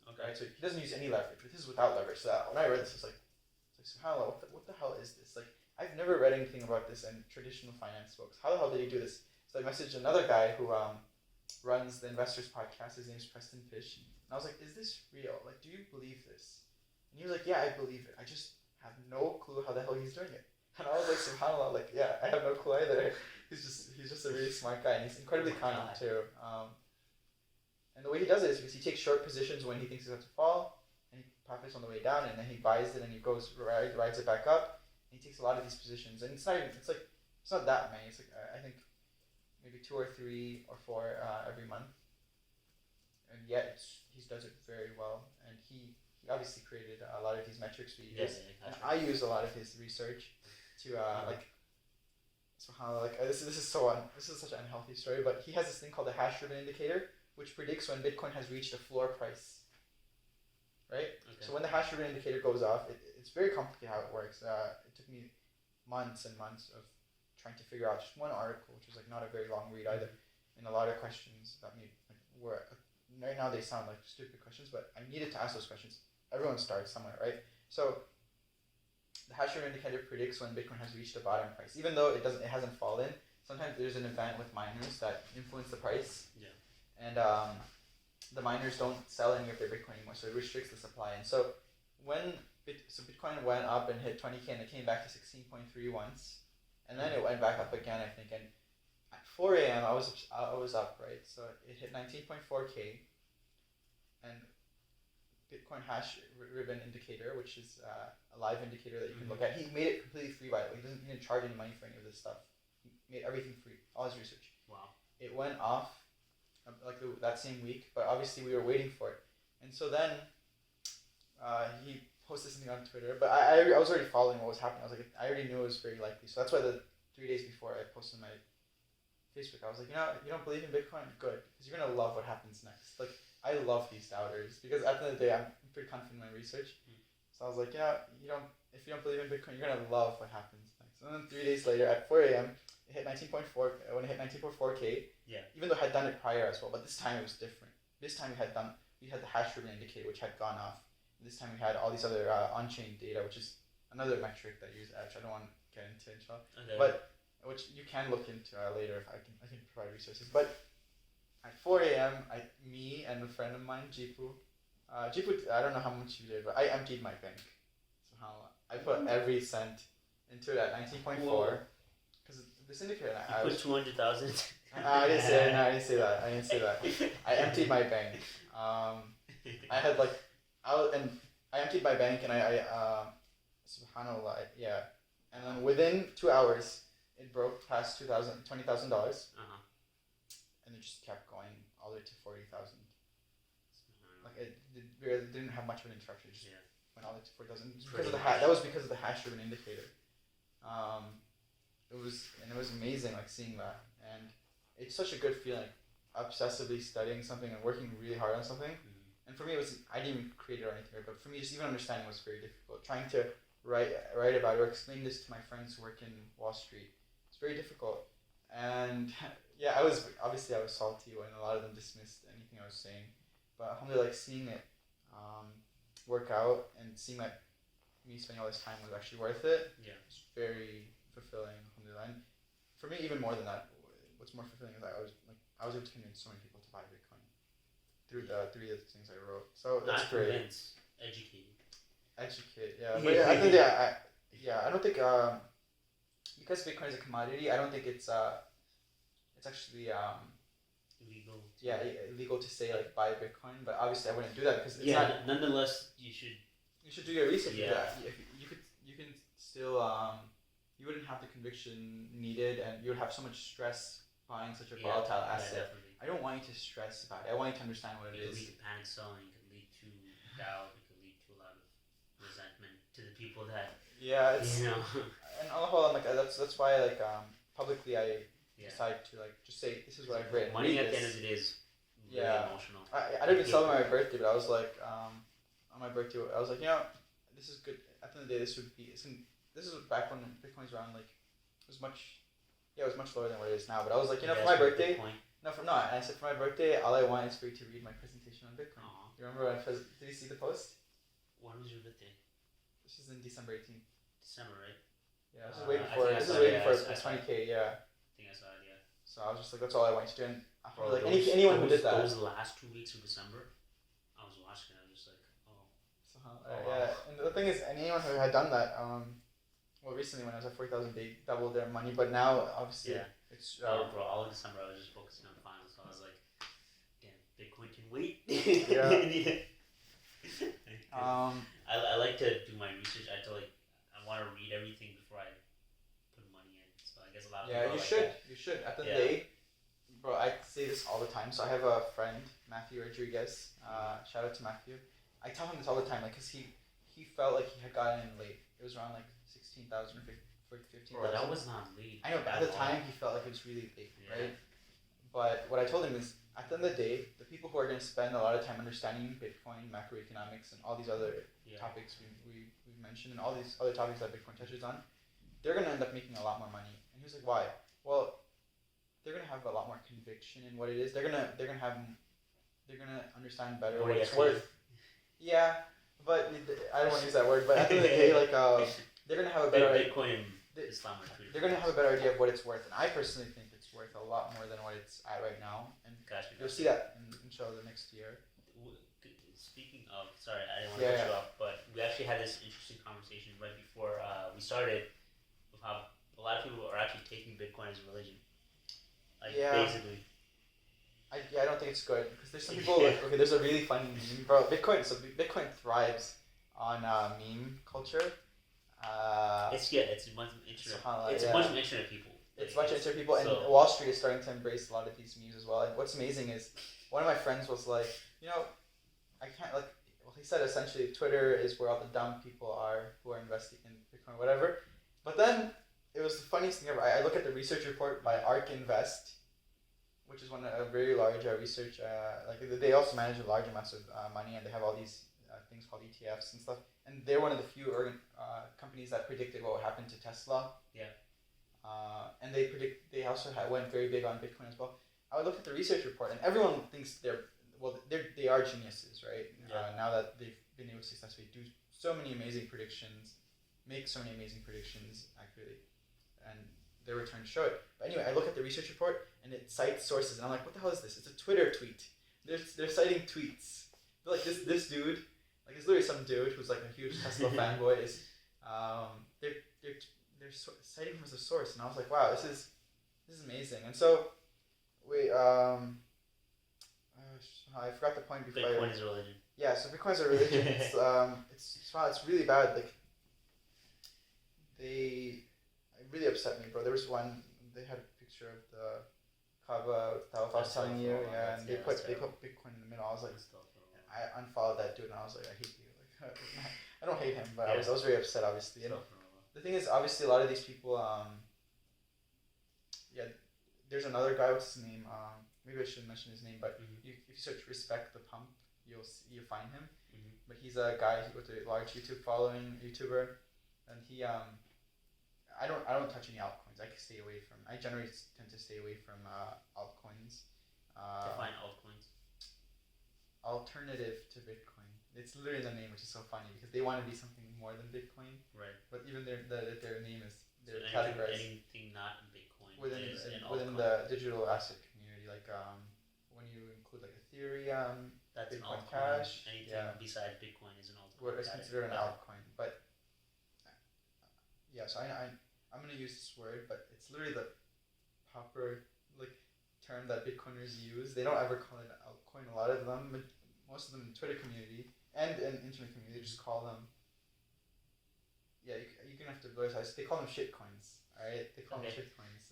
Okay. Right? So he doesn't use any leverage, but this is without leverage. So when I read this, I was like, SubhanAllah, what the hell is this? Like, I've never read anything about this in traditional finance books. How the hell did he do this? So I messaged another guy who runs the Investors Podcast. His name's Preston Fish. And I was like, is this real? Like, do you believe this? And he was like, yeah, I believe it. I just have no clue how the hell he's doing it. And I was like, SubhanAllah, like, yeah, I have no clue either. He's just a really smart guy, and he's incredibly kind too. And the way he does it is because he takes short positions when he thinks it's about to fall, and he profits on the way down, and then he buys it and he goes rides it back up. And he takes a lot of these positions, and it's not that many. It's like I think maybe 2 or 3 or 4 every month, and yet he does it very well. And he obviously created a lot of these metrics we use, and I use a lot of his research to this is such an unhealthy story, but he has this thing called the hash ribbon indicator, which predicts when Bitcoin has reached a floor price. Right? Okay. So when the hash ribbon indicator goes off, it's very complicated how it works. It took me months and months of trying to figure out just one article, which was like not a very long read either, and a lot of questions that were right now they sound like stupid questions, but I needed to ask those questions. Everyone starts somewhere, right? So the hash rate indicator predicts when Bitcoin has reached a bottom price, even though it hasn't fallen. Sometimes there's an event with miners that influence the price, and the miners don't sell any of their Bitcoin anymore, so it restricts the supply. And so when Bitcoin went up and hit 20K, and it came back to 16.3 once, and then it went back up again, I think. And at 4 a.m. I was up, right? So it hit 19.4K, and Bitcoin hash ribbon indicator, which is a live indicator that you can look at. He made it completely free, by the way. He didn't charge any money for any of this stuff. He made everything free, all his research. Wow. It went off that same week, but obviously we were waiting for it. And so then he posted something on Twitter, but I was already following what was happening. I was like, I already knew it was very likely. So that's why the 3 days before I posted on my Facebook, I was like, you don't believe in Bitcoin? Good, because you're going to love what happens next. Like, I love these doubters, because at the end of the day, I'm pretty confident in my research. So I was like, if you don't believe in Bitcoin, you're going to love what happens next. And then 3 days later, at 4 a.m., it hit 19.4, when it hit 19.4K, even though I had done it prior as well, but this time it was different. This time we had the hash ribbon indicator, which had gone off. And this time we had all these other on-chain data, which is another metric that I use, which I don't want to get into, inshallah. Okay. But which you can look into later if I can provide resources. But at 4 a.m., me and a friend of mine, Jipu, I don't know how much you did, but I emptied my bank. SubhanAllah. I put every cent into it at 19.4. Because this indicator, I put 200,000. I didn't say that. I emptied my bank. I emptied my bank, and I SubhanAllah, and then within 2 hours, it broke past $20,000, and it just kept going all the way to 40,000. Like it didn't have much of an interruption. It just went all the way to 40,000 because of the that was because of the hash ribbon indicator. It was amazing, like seeing that, and it's such a good feeling, obsessively studying something and working really hard on something. And for me, I didn't even create it or anything, but for me, just even understanding was very difficult. Trying to write about it or explain this to my friends who work in Wall Street, it's very difficult. And I was salty when a lot of them dismissed anything I was saying, but alhamdulillah, like seeing it work out and seeing that me spending all this time was actually worth it. It's very fulfilling, alhamdulillah. And for me, even more than that, what's more fulfilling is that I was able to convince so many people to buy Bitcoin through the 3 things I wrote. So that's great. Educate, yeah. But I think I don't think because Bitcoin is a commodity, I don't think it's actually illegal. Illegal to say like buy Bitcoin, but obviously I wouldn't do that because it's not. Nonetheless, you should do your research. If you can still you wouldn't have the conviction needed, and you would have so much stress buying such a volatile asset. I don't want you to stress about it. I want you to understand what it is. It could lead to panic selling. It could lead to doubt. It could lead to a lot of resentment to the people that. Yeah, it's and on the whole, I'm like that's why publicly I decide to just say this is what I've written. Money at the end of the day is really emotional. I didn't even celebrate my birthday, but I was like on my birthday I was like this is good. At the end of the day, this is back when Bitcoin's around it was much. Yeah, it was much lower than what it is now. But I was like, you know, Yeah, for my it's for birthday, Bitcoin. and I said for my birthday, all I want is for you to read my presentation on Bitcoin. Aw. You remember when did you see the post? When was your birthday? This is in December 18th. December, right? Yeah, this is way I before. think I This is saw way it, yeah, before I saw it. 20K. Yeah. I think I saw it, yeah. So I was just like, that's all I want you to do. And I Bro, like anyone who did that. Those last 2 weeks of December, I was watching it. I was just like, oh. Yeah, and the thing is, anyone who had done that, well, recently when I was at 40,000, they doubled their money. But now, obviously, Yeah. it's Bro, all of December I was just focusing on finals. So I was like, damn, Bitcoin can wait. Yeah. I like to do my research. I want to read everything before I put money in. So I guess a lot of Yeah, people you are should. like You should. At the end Yeah. of the day, bro, I say this all the time. So I have a friend, Matthew Rodriguez. Shout out to Matthew. I tell him this all the time, like, cause he felt like he had gotten in late. It was around like 16,000 or 15,000. Bro, that was not late. I know, but at the time he felt like it was really late, Yeah. right? But what I told him is, at the end of the day, the people who are going to spend a lot of time understanding Bitcoin, macroeconomics, and all these other topics we've mentioned, and all these other topics that Bitcoin touches on, they're going to end up making a lot more money. And he was like, why? Well, they're going to have a lot more conviction in what it is. They're going to understand better what it's worth. Yeah, but I don't want to use that word. But at the end of the day, like they're going to have a better Bitcoin and Islam are treated. They're going to have a better idea of what it's worth, and I personally think it's worth a lot more than what it's at right now. And you'll see that inshallah the next year. Speaking of, sorry, I didn't want to cut you off, but we actually had this interesting conversation right before we started of how a lot of people are actually taking Bitcoin as a religion. Like, basically. I don't think it's good because there's some people like, okay, there's a really funny meme, bro. Bitcoin thrives on meme culture. It's a bunch of internet. It's a bunch of internet people. It's a bunch of internet people, and Wall Street is starting to embrace a lot of these memes as well. And what's amazing is one of my friends was like, you know, I can't like. Well, he said essentially Twitter is where all the dumb people are who are investing in Bitcoin, or whatever. But then it was the funniest thing ever. I look at the research report by ARK Invest, which is a very large research. Like they also manage large amounts of money, and they have all these things called ETFs and stuff. And they're one of the few companies that predicted what would happen to Tesla. Yeah. And they also went very big on Bitcoin as well. I would look at the research report, and everyone thinks they are geniuses, right? Yeah. Now that they've been able to successfully do so many amazing predictions, make so many amazing predictions accurately, and their returns show it. But anyway, I look at the research report and it cites sources, and I'm like, what the hell is this? It's a Twitter tweet. They're citing tweets. They're like this dude, like it's literally some dude who's like a huge Tesla fanboy. Is they're citing him as a source, and I was like, wow, this is amazing. And so I forgot the point before. Bitcoin is a religion. Yeah, so Bitcoin is a religion. It's really bad. Like it really upset me, bro. There was one, they had a picture of the Kaaba that I was telling you, and they put Bitcoin in the middle. I was like, I unfollowed that dude, and I was like, I hate you. Like, I don't hate him, but I was very upset, obviously. And the thing is, obviously, a lot of these people, there's another guy. What's his name? Maybe I shouldn't mention his name, but if you search "respect the pump," you'll find him. Mm-hmm. But he's a guy with a large YouTuber, and he I don't touch any altcoins. I generally tend to stay away from altcoins. Define altcoins. Alternative to Bitcoin. It's literally the name, which is so funny because they want to be something more than Bitcoin. Right. But even their name is So categorized anything not in Bitcoin within the digital asset community. Like when you include like Ethereum, that's Bitcoin an altcoin. Cash. Anything besides Bitcoin is an altcoin. What is considered an altcoin, but so I'm gonna use this word, but it's literally the proper term that Bitcoiners use. They don't ever call it an altcoin. A lot of them, most of them in Twitter community and in internet community, they just call them. Yeah, you're gonna have to blur this. They call them shitcoins. All right, they call them shitcoins.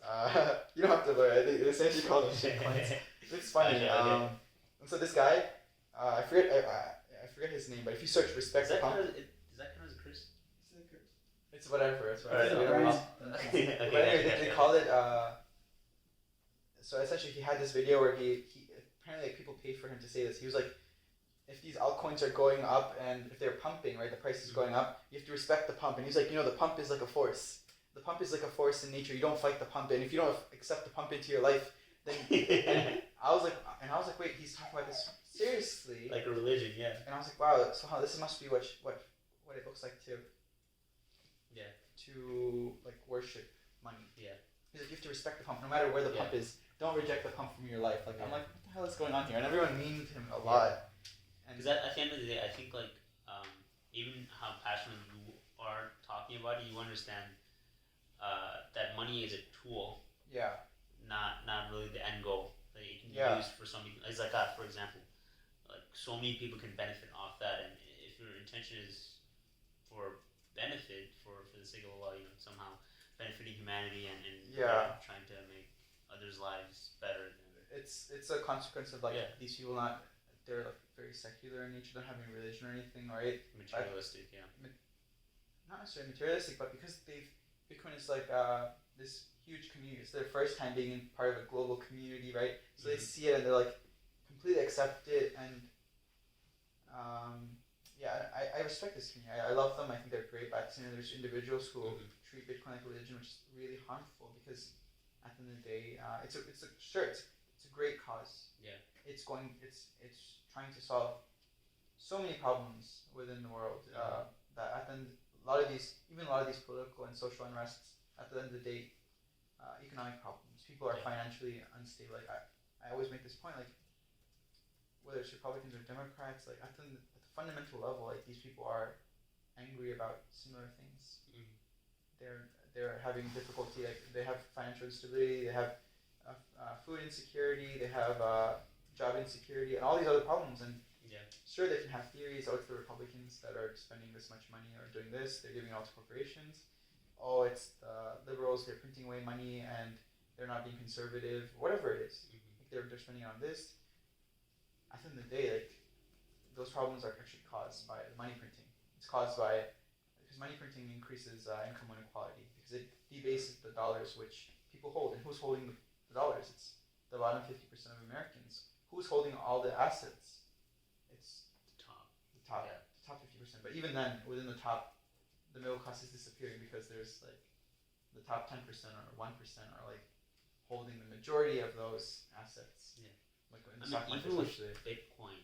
You don't have to blur it. They essentially call them shitcoins. It's funny. Okay. And so this guy, I forget his name, but if you search "respect the pump," does that count as a curse? it's whatever. It's Right. whatever. But anyway, they call it. So essentially, he had this video where he apparently people paid for him to say this. He was like, if these altcoins are going up and if they're pumping, right, the price is going up, you have to respect the pump. And he's like, the pump is like a force. the pump is like a force in nature. You don't fight the pump, and if you don't accept the pump into your life, then and I was like, wait, he's talking about this seriously, like a religion, yeah. And I was like, wow, so this must be what it looks like to like worship money. Yeah. He's like, you have to respect the pump, no matter where the pump is. Don't reject the pump from your life. Like I'm like, what the hell is going on here? And everyone memed him a lot. Because at the end of the day, I think like even how passionate you are talking about it, you understand that money is a tool. Yeah. Not really the end goal that it can be used for something. It's like that, for example. Like so many people can benefit off that, and if your intention is for benefit, for the sake of Allah, somehow benefiting humanity and trying to make others' lives better. It's a consequence of like these people they're like very secular in nature, don't have any religion or anything, right? Materialistic, Not necessarily materialistic, but because Bitcoin is like this huge community. It's their first time being in part of a global community, right? So they see it and they're like completely accept it, and I respect this community. I love them. I think they're great. But there's individuals who treat Bitcoin like a religion, which is really harmful because at the end of the day, it's a great cause. Yeah. It's trying to solve so many problems within the world that at the end, a lot of these political and social unrests, at the end of the day, economic problems. People are financially unstable. Like I always make this point, like whether it's Republicans or Democrats, like at the fundamental level, like these people are angry about similar things. They're having difficulty. Like they have financial instability. They have food insecurity. They have job insecurity, and all these other problems. And sure, they can have theories. Oh, it's the Republicans that are spending this much money or doing this. They're giving it all to corporations. Oh, it's the liberals. They're printing away money and they're not being conservative. Whatever it is, like they're spending it on this. At the end of the day, like those problems are actually caused by the money printing. It's caused by because money printing increases income inequality because it debases the dollars which people hold. And who's holding the dollars? It's the bottom 50% of Americans. Who's holding all the assets? It's the top 50%. But even then, within the top, the middle class is disappearing because there's like the top 10% or 1% are like holding the majority of those assets. Yeah. Like in the stock market, even with Bitcoin,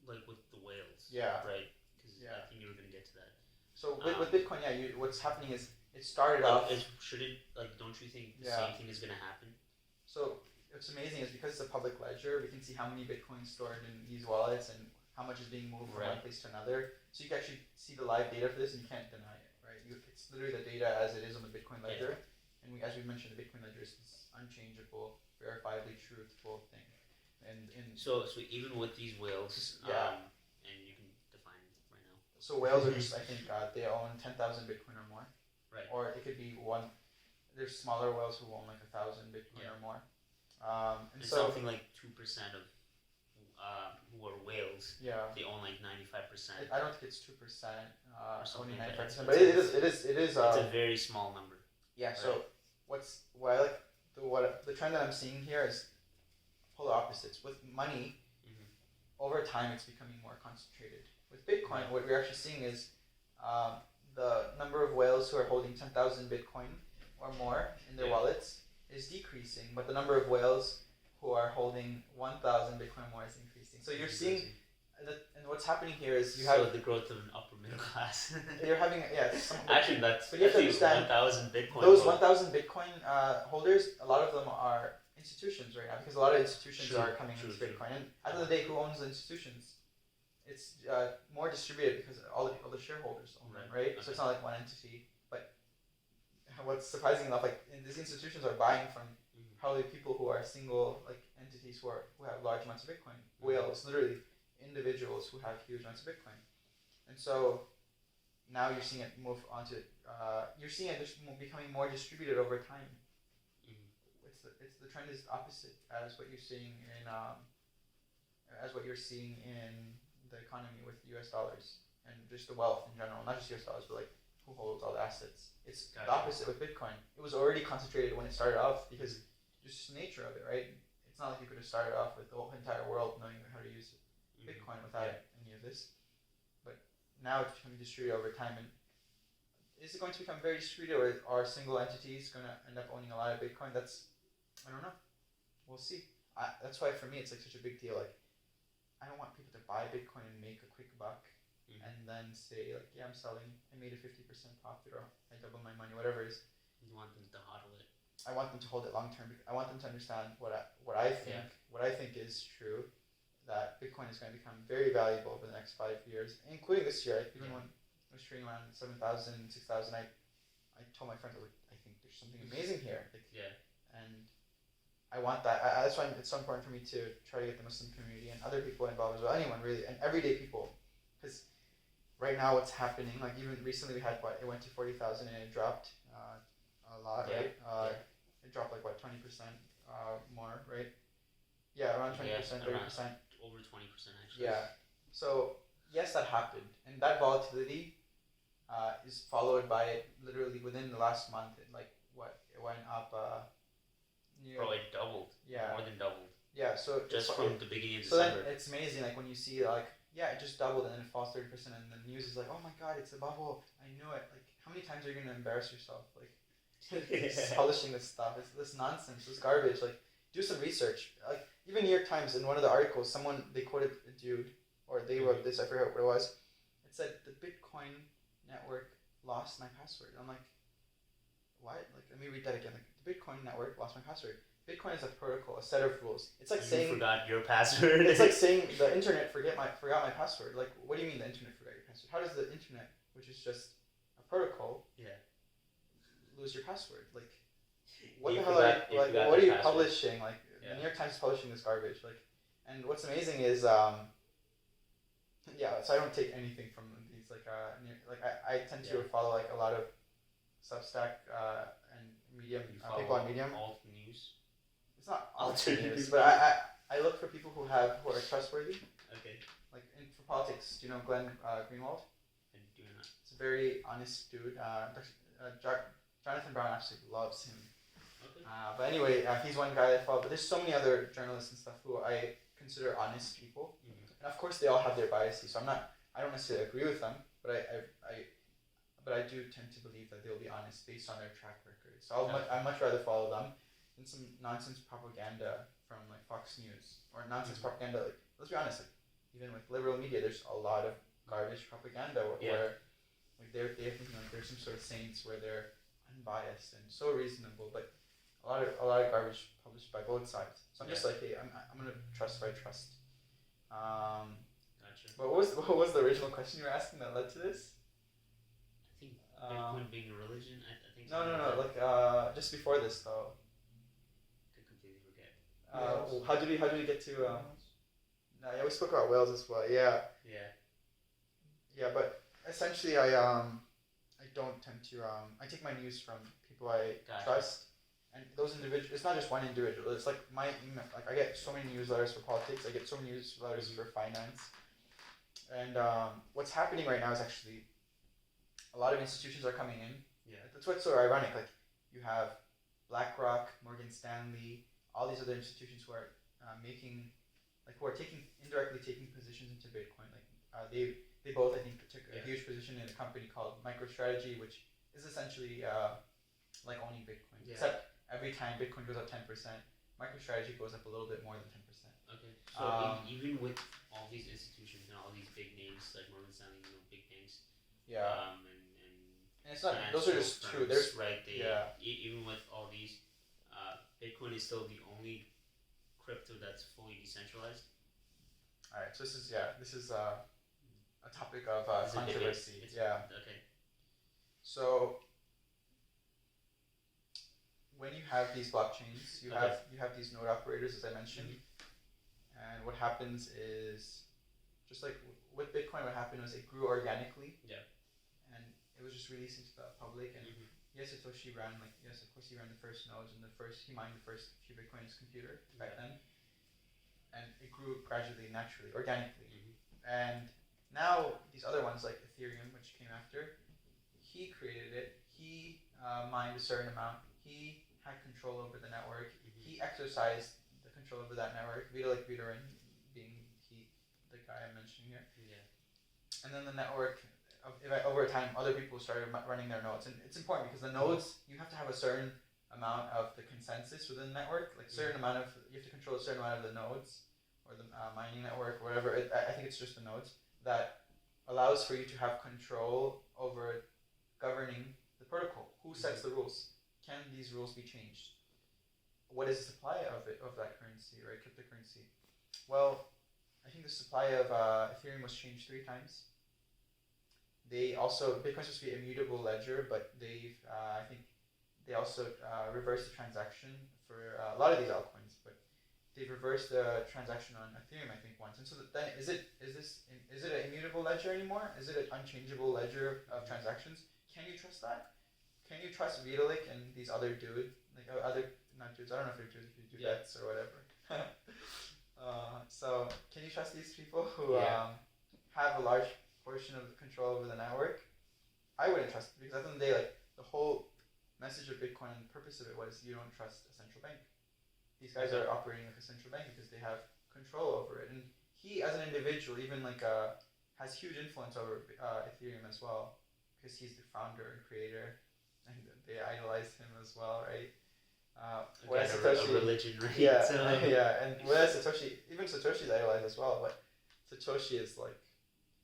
like with the whales. Yeah. Right. Because I think you were gonna get to that. So with Bitcoin, what's happening is it started off. Don't you think the same thing is gonna happen? So what's amazing is because it's a public ledger, we can see how many Bitcoins stored in these wallets and how much is being moved from one place to another. So you can actually see the live data for this, and you can't deny it, right? It's literally the data as it is on the Bitcoin ledger, and as we mentioned, the Bitcoin ledger is this unchangeable, verifiably truthful thing. And so even with these whales, and you can define it right now. So whales are just, I think they own 10,000 Bitcoin or more, right? Or it could be one. There's smaller whales who own like 1,000 Bitcoin or more. And so something like 2% of who are whales. Yeah. They own like 95%. I don't think it's 2%. Only 95%. But But it is. It's a very small number. Yeah. Right. So what I like the trend that I'm seeing here is polar opposites. With money, over time it's becoming more concentrated. With Bitcoin, what we're actually seeing is the number of whales who are holding 10,000 Bitcoin or more in their wallets is decreasing, but the number of whales who are holding 1,000 Bitcoin more is increasing. So you're seeing, and what's happening here is you have the growth of an upper middle class. You're having actually that's but you have to understand 1,000 Bitcoin. Those 1,000 Bitcoin holders, a lot of them are institutions right now because a lot of institutions are coming into Bitcoin. And at the end of the day, who owns the institutions? It's more distributed because all the shareholders own them, right? So it's not like one entity. But what's surprising enough, like these institutions are buying from probably people who are single like entities who have large amounts of Bitcoin. Whales, literally individuals who have huge amounts of Bitcoin. And so now you're seeing it move onto you're seeing it just becoming more distributed over time. It's the trend is opposite as what you're seeing in the economy with U.S. dollars and just the wealth in general, not just U.S. dollars, but like who holds all the assets. It's the opposite with Bitcoin. It was already concentrated when it started off because just the nature of it, right? It's not like you could have started off with the whole entire world knowing how to use Bitcoin without any of this. But now it's becoming distributed over time, and is it going to become very distributed, or are single entities going to end up owning a lot of Bitcoin? I don't know. We'll see. That's why for me it's like such a big deal. Like, I don't want people to buy Bitcoin and make a quick buck, and then say like, yeah, I'm selling. I made a 50% profit, or I doubled my money, whatever it is. You want them to hodl it. I want them to hold it long term. I want them to understand what I think is true. That Bitcoin is going to become very valuable over the next 5 years, including this year. Even when I was trading around 7,000, 6,000, I told my friends, I think there's something amazing here. And I want that. That's why it's so important for me to try to get the Muslim community and other people involved as well. Anyone really, and everyday people, because right now what's happening, like even recently we had it went to 40,000 and it dropped a lot, right? It dropped like 20% more, right? Yeah, around 20%, 30%. Over 20% actually. Yeah. So yes, that happened, and that volatility is followed by literally within the last month. It went up. Bro, it doubled. Yeah. More than doubled. Yeah. So just from the beginning of December. So then it's amazing. Like when you see it just doubled and then it falls 30%, and the news is like, oh my god, it's a bubble. I knew it. Like, how many times are you gonna embarrass yourself? Like, publishing this stuff. It's this nonsense. This garbage. Like, do some research. Like, even New York Times, in one of the articles, they quoted a dude, or they wrote this, I forget what it was. It said, the Bitcoin network lost my password. I'm like, what? Like, let me read that again. Like, the Bitcoin network lost my password. Bitcoin is a protocol, a set of rules. It's like saying you forgot your password. It's like saying the internet forgot my password. Like, what do you mean the internet forgot your password? How does the internet, which is just a protocol, lose your password? Like, what the hell what are you publishing? Like, the New York Times is publishing this garbage. Like, and what's amazing is, so I don't take anything from these. I tend to follow like a lot of Substack and Medium people on Medium. Alt news. It's not alt news, but I look for people who are trustworthy. Okay. Like for politics, do you know Glenn Greenwald? I do not. He's a very honest dude. Jonathan Brown absolutely loves him. Okay. But anyway, he's one guy that I follow. But there's so many other journalists and stuff who I consider honest people. And of course, they all have their biases. So I don't necessarily agree with them, but I do tend to believe that they'll be honest based on their track record. So I'd much rather follow them than some nonsense propaganda from like Fox News or nonsense propaganda. Like, let's be honest, like, even with liberal media, there's a lot of garbage propaganda where like they're thinking like they're some sort of saints where they're unbiased and so reasonable, but a lot of garbage published by both sides. So I'm just like, hey, I'm gonna trust where I trust. Gotcha. But what was the original question you were asking that led to this? I think Bitcoin being a religion. I think. No. Like just before this though. I could completely forget. How did we get to? We spoke about whales as well. Yeah. But essentially, I don't tend to I take my news from people I trust, and those individuals. It's not just one individual. It's like my email. Like, I get so many newsletters for politics. I get so many newsletters for finance, and what's happening right now is actually a lot of institutions are coming in. Yeah. That's what's so ironic. Like, you have BlackRock, Morgan Stanley, all these other institutions who are indirectly taking positions into Bitcoin. Like, they both, I think, took a huge position in a company called MicroStrategy, which is essentially like owning Bitcoin. Yeah. Except every time Bitcoin goes up 10%, MicroStrategy goes up a little bit more than 10%. Okay. So even with all these institutions and all these big names like Morgan Stanley, big names. Yeah. And it's not. Those are just two. There's even with all these, Bitcoin is still the only crypto that's fully decentralized. All right. So this is a topic of controversy. Okay. So when you have these blockchains, you have these node operators, as I mentioned, and what happens is, just like with Bitcoin, what happened was it grew organically. Yeah. And it was just released into the public, and Satoshi ran he ran the first nodes, and he mined the first few Bitcoin in his computer back then, and it grew gradually, naturally, organically. And now these other ones like Ethereum, which came after, he created it. He mined a certain amount. He had control over the network. He exercised the control over that network. Vitalik Buterin being the guy I'm mentioning here. Yeah. And then the network over time, other people started running their nodes, and it's important because the nodes, you have to have a certain amount of the consensus within the network, like certain amount of, you have to control a certain amount of the nodes or the mining network or whatever. I think it's just the nodes that allows for you to have control over governing the protocol. Who sets the rules? Can these rules be changed? What is the supply of that currency, right? Cryptocurrency. Well, I think the supply of Ethereum was changed 3 times. They also, Bitcoin's supposed to be a immutable ledger, but they've I think they also reversed the transaction for a lot of these altcoins, but they've reversed the transaction on Ethereum, I think, once. And so then, is it an immutable ledger anymore? Is it an unchangeable ledger of transactions? Can you trust that? Can you trust Vitalik and these other dudes, like other, not dudes, I don't know if they're dudes, if you do bets or whatever. So can you trust these people who have a large portion of the control over the network? I wouldn't trust it, because at the end of the day, like, the whole message of Bitcoin and the purpose of it was you don't trust a central bank. These guys are operating like a central bank because they have control over it. And he, as an individual, even like has huge influence over Ethereum as well, because he's the founder and creator, and they idolize him as well, right? Again, Satoshi, a religion, right? Yeah, so. Yeah, and whereas Satoshi, even Satoshi's idolized as well, but Satoshi is like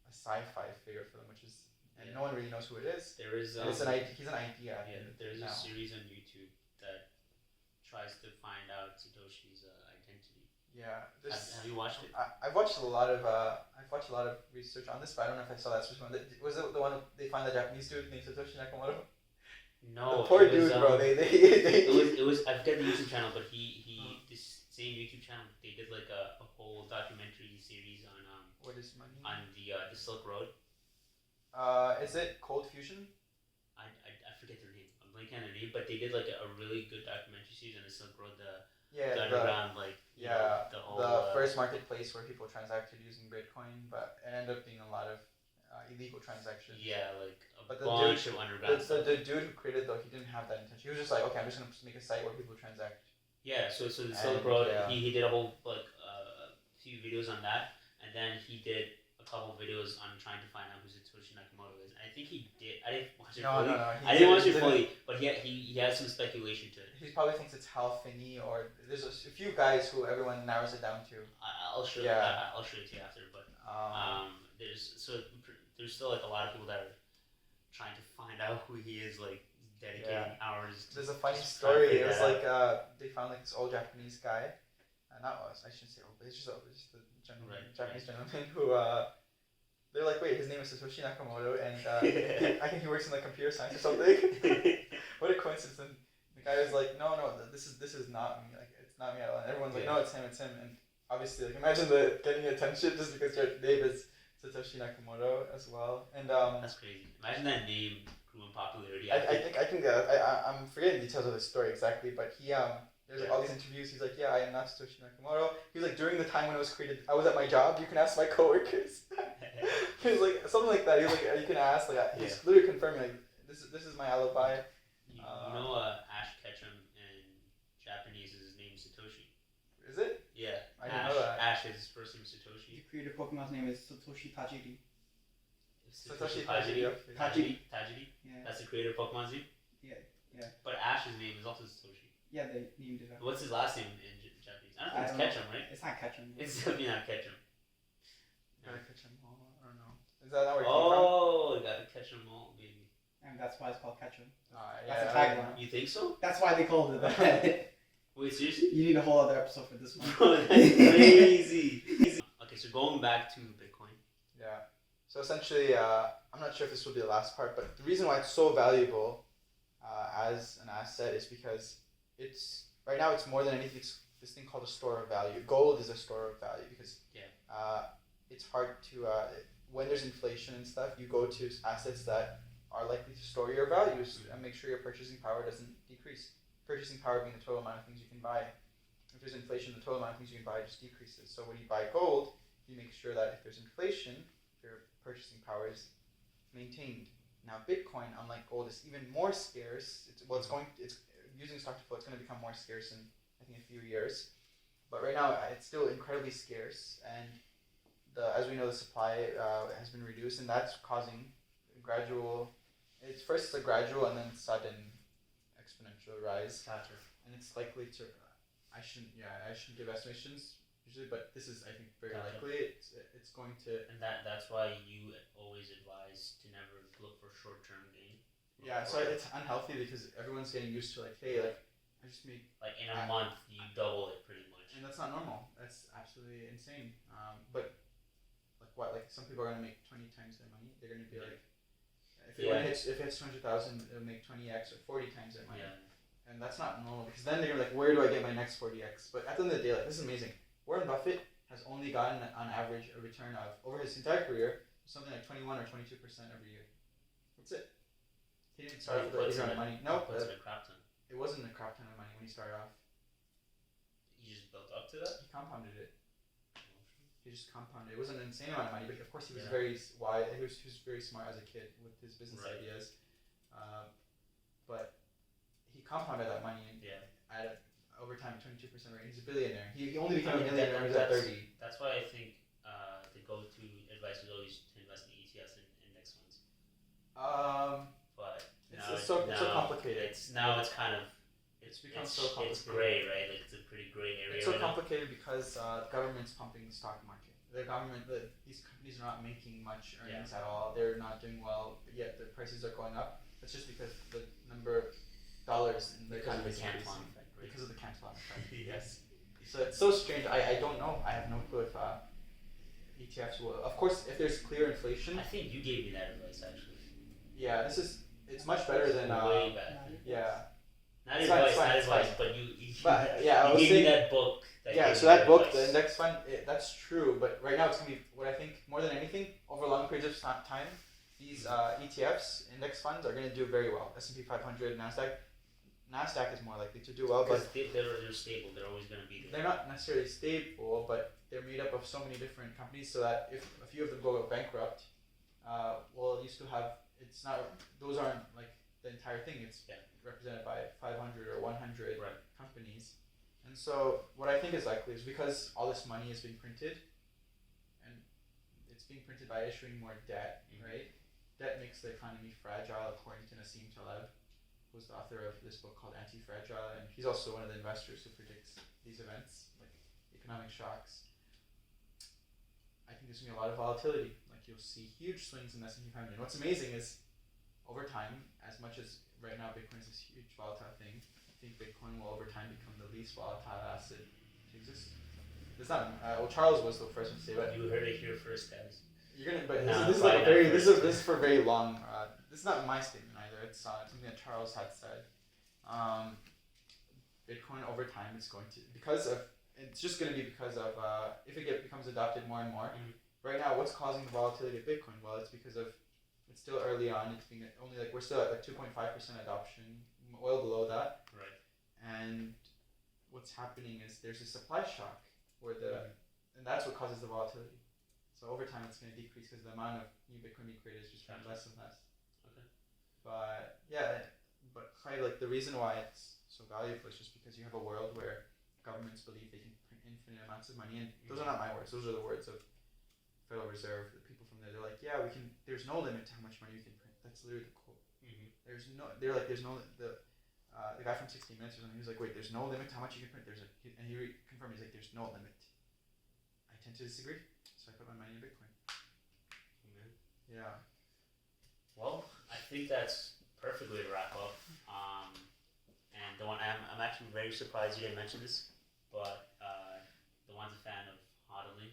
a sci-fi figure for them, which is, and no one really knows who it is. There is he's an idea. Yeah, there's a series on YouTube that tries to find out Satoshi's identity. Yeah, have you watched it? I've watched a lot of research on this, but I don't know if I saw that specific one. Was it the one they find the Japanese dude named Satoshi Nakamoto? No, the poor dude, bro. It was I forget the YouTube channel, but he this same YouTube channel, they did like a whole documentary series on what is money? On the Silk Road. Is it Cold Fusion? I forget their name. I'm blanking on their name, but they did like a really good documentary series on the Silk Road. The underground, the first marketplace where people transacted using Bitcoin, but it ended up being a lot of illegal transactions. Yeah, like bunch of underground stuff. The dude who created though, he didn't have that intention. He was just like, okay, I'm just gonna make a site where people transact. Yeah, so the Silk Road, he did a whole few videos on that, and then he did a couple videos on trying to find out who Satoshi Nakamoto is. And I think he did. I didn't watch it fully. I didn't watch it fully, but he has some speculation to it. He probably thinks it's Hal Finney, or there's a few guys who everyone narrows it down to. I'll show it to you after, but there's still like a lot of people that are trying to find out who he is, like dedicating hours. There's a funny story. It was like they found like this old Japanese guy, not us. I shouldn't say old, but it's just the Japanese gentleman who they're like, wait, his name is Satoshi Nakamoto, and I think he works in like computer science or something. What a coincidence! And the guy was like, no, this is not me. Like, it's not me at all. And everyone's like, no, it's him. And obviously, like, imagine getting attention just because your name is Satoshi Nakamoto as well. And that's crazy. Imagine that name grew in popularity. I think I'm forgetting the details of the story exactly, but he there's like all these interviews. He's like, yeah, I am not Satoshi Nakamoto. He was like, during the time when it was created, I was at my job. You can ask my coworkers. He was like something like that. He was like, you can ask. Like, he's literally confirming like this is my alibi. You know, Ash Ketchum in Japanese is his name Satoshi. Is it? Yeah. I didn't know that. Ash is his first name Satoshi. The creator Pokemon's name is Satoshi Tajiri. Satoshi Tajiri. Okay. Tajiri. Yeah. That's the creator of Pokemon's name. Yeah. But Ash's name is also Satoshi. Yeah, they named it. What's his last name in Japanese? I don't think it's Ketchum, right? It's not Ketchum. It's definitely not Ketchum. Gotta catch them all. I don't know. Is that where it came from? You gotta catch them all, baby. And that's why it's called Ketchum. That's a tagline. You think so? That's why they called it that. Wait, seriously? You need a whole other episode for this one. That's crazy. Okay, so going back to Bitcoin. Yeah. So essentially, I'm not sure if this will be the last part, but the reason why it's so valuable as an asset is because right now it's more than anything. It's this thing called a store of value. Gold is a store of value because it's hard to when there's inflation and stuff, you go to assets that are likely to store your values and make sure your purchasing power doesn't decrease. Purchasing power being the total amount of things you can buy. If there's inflation, the total amount of things you can buy just decreases. So when you buy gold, you make sure that if there's inflation, your purchasing power is maintained. Now Bitcoin, unlike gold, is even more scarce. It's using stock to flow. It's going to become more scarce in I think a few years, but right now it's still incredibly scarce, and as we know, the supply has been reduced, and that's causing gradual. It's first a gradual and then sudden exponential rise, Gotcha. and it's likely to. I shouldn't give estimations usually, but this is I think very Gotcha. likely. It's going to. And that's why you always advise to never look for short-term gain. Yeah, so it's unhealthy because everyone's getting used to like, hey, like I just made like in a month you double it pretty much. and that's not normal. That's absolutely insane. But like what? Like some people are gonna make 20 times their money. They're gonna be like, if it hits 200,000, it'll make 20x or 40 times their money. Yeah. And that's not normal because then they're like, where do I get my next 40x? But at the end of the day, like this is amazing. Warren Buffett has only gotten on average a return of over his entire career something like 21 or 22% every year. That's it. He didn't start with a amount of money. No, a crap ton. It wasn't a crap ton of money when he started off. He just built up to that. He compounded it. He just compounded. It wasn't an insane amount of money, but of course he was Yeah. very wise. He was very smart as a kid with his business Right. ideas. But he compounded that money at over time 22% rate. He's a billionaire. He only became a millionaire when he was at 30. That's why I think the go-to advice is always to invest in ETFs and index funds. But It's so complicated. It's kind of become so complicated. It's gray, right? Like it's a pretty gray area. It's so complicated because the government's pumping the stock market. These companies are not making much earnings at all. They're not doing well, but yet the prices are going up. It's just because the number of dollars in the economy is increasing. Because of the Cantillon effect. Yes. So it's so strange. I don't know. I have no clue if ETFs will. Of course, if there's clear inflation. I think you gave me that advice actually. Yeah, it's much better than way back. Yeah. Not advice, but you you gave me that book. So that book, the index fund, that's true. But right now, it's gonna be what I think more than anything over long periods of time. These ETFs, index funds, are gonna do very well. S&P 500, Nasdaq is more likely to do well, but they're stable. They're always gonna be there. They're not necessarily stable, but they're made up of so many different companies, so that if a few of them go bankrupt, well, you still have. It's not. Those aren't like the entire thing. It's represented by 500 or 100 companies. And so what I think is likely is because all this money is being printed, and it's being printed by issuing more debt, right? Debt makes the economy fragile, according to Nassim Taleb, who's the author of this book called Anti-Fragile, and he's also one of the investors who predicts these events, like economic shocks. I think there's going to be a lot of volatility. Like you'll see huge swings in S&P 500. And what's amazing is, over time, as much as right now Bitcoin is this huge volatile thing, I think Bitcoin will over time become the least volatile asset to exist. It's not. Charles was the first one to say that. You heard it here first, guys. You're gonna, but this is for very long. This is not my statement either. It's something that Charles had said. Bitcoin over time is going to it's just going to be because of if it becomes adopted more and more. Right now, what's causing the volatility of Bitcoin? Well, it's because it's still early on. It's being only we're still at 2.5% adoption, well below that. Right. And what's happening is there's a supply shock where and that's what causes the volatility. So over time, it's going to decrease because the amount of new Bitcoin being created is just less and less. Okay. But kind of like the reason why it's so valuable is just because you have a world where governments believe they can print infinite amounts of money, and those are not my words. Those are the words of Federal Reserve. The people from there, they're like, yeah, we can. There's no limit to how much money we can print. That's literally the quote. There's no. They're like, there's no. The guy from 60 Minutes or something, he was like, wait, there's no limit to how much you can print. And he confirmed, he's like, there's no limit. I tend to disagree, so I put my money in Bitcoin. Yeah. Well, I think that's a perfect way to wrap up. And the one I'm actually very surprised you didn't mention this, but the one's a fan of hodling.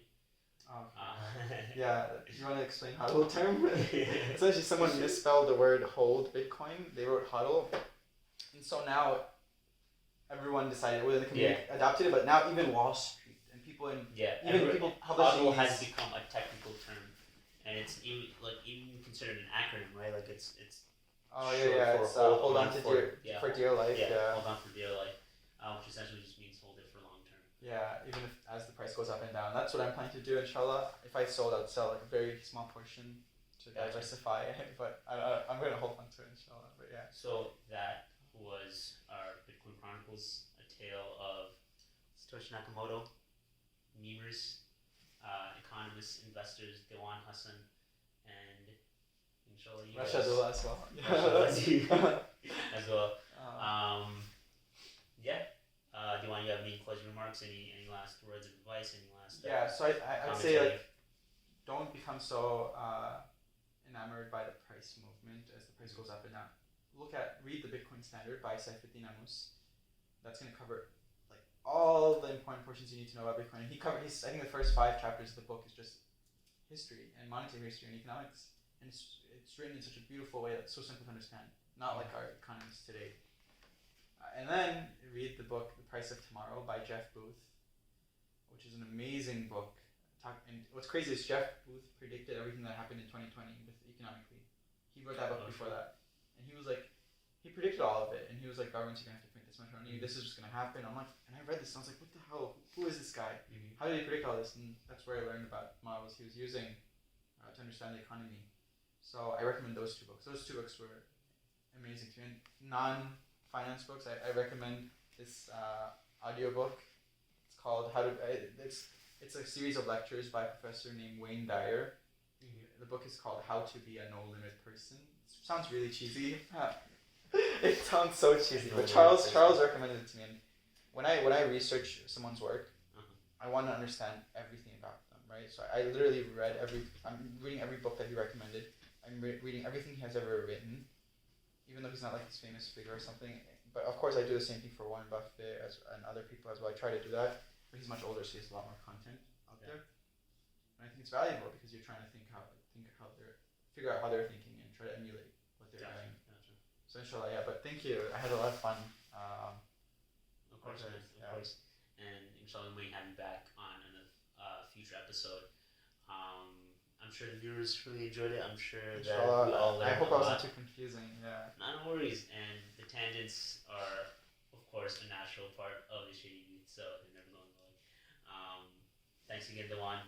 Yeah, you want to explain hodl term? Essentially, someone misspelled the word hold Bitcoin. They wrote hodl, and so now everyone decided whether the community adopted it. But now even Wall Street and people people publishing hodl has become a technical term, and it's even considered an acronym, right? Like it's. It's hold on for dear life. Hold on for dear life, which essentially just means hold it for long term. Yeah, even if as the price goes up and down. That's what I'm planning to do, inshallah. If I sold, I'd sell like a very small portion to diversify it, but I'm going to hold on to it, inshallah. But yeah. So that was our Bitcoin Chronicles, a tale of Satoshi Nakamoto, memers, economists, investors, Dewan Hassan, and inshallah you Russia guys, as well. Russia bless you as well. Um, Yeah. Dewan, you have any closing remarks? Any last words of advice? Any last yeah, so I'd say commentary? like don't become so enamored by the price movement as the price goes up and down. Read the Bitcoin Standard by Saifuddin Amus. That's going to cover like all the important portions you need to know about Bitcoin. And I think the first 5 chapters of the book is just history and monetary history and economics, and it's written in such a beautiful way that's so simple to understand, not like our economists today. And then read the book The Price of Tomorrow by Jeff Booth, which is an amazing book. And what's crazy is Jeff Booth predicted everything that happened in 2020 with Economically. He wrote that book before that, and he predicted all of it, and he was like, governments are gonna have to print this much money. This is just gonna happen. I'm like, and I read this, and I was like, what the hell? Who is this guy? How did he predict all this? And that's where I learned about models he was using to understand the economy. So I recommend those 2 books. Those 2 books were amazing to me. And non-finance books, I recommend this audiobook. It's called it's a series of lectures by a professor named Wayne Dyer. The book is called How to Be a No Limit Person. It sounds really cheesy. It sounds so cheesy, but Charles recommended it to me. And when I research someone's work, I want to understand everything about them, right? So I literally I'm reading every book that he recommended. I'm reading everything he has ever written, even though he's not like this famous figure or something. But of course, I do the same thing for Warren Buffett and other people as well. I try to do that, but he's much older, so he has a lot more content out there. And I think it's valuable because you're trying to figure out how they're thinking and try to emulate what they're doing. Gotcha. So inshallah, yeah. But thank you. I had a lot of fun. Of course, man. Of course. And inshallah, we may have you back on in a future episode. I'm sure the viewers really enjoyed it. I'm sure that we all learned I hope a I wasn't lot. too confusing. Yeah. No worries. And the tangents are, of course, a natural part of the Shady Youth, so they're never going away. Thanks again, Dewan,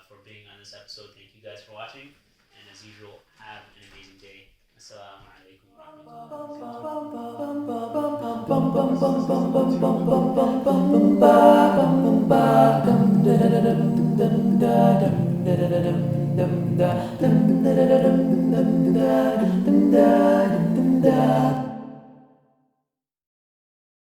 for being on this episode. Thank you guys for watching. And as usual, have an amazing day. Assalamu alaikum wa rahmatullahi.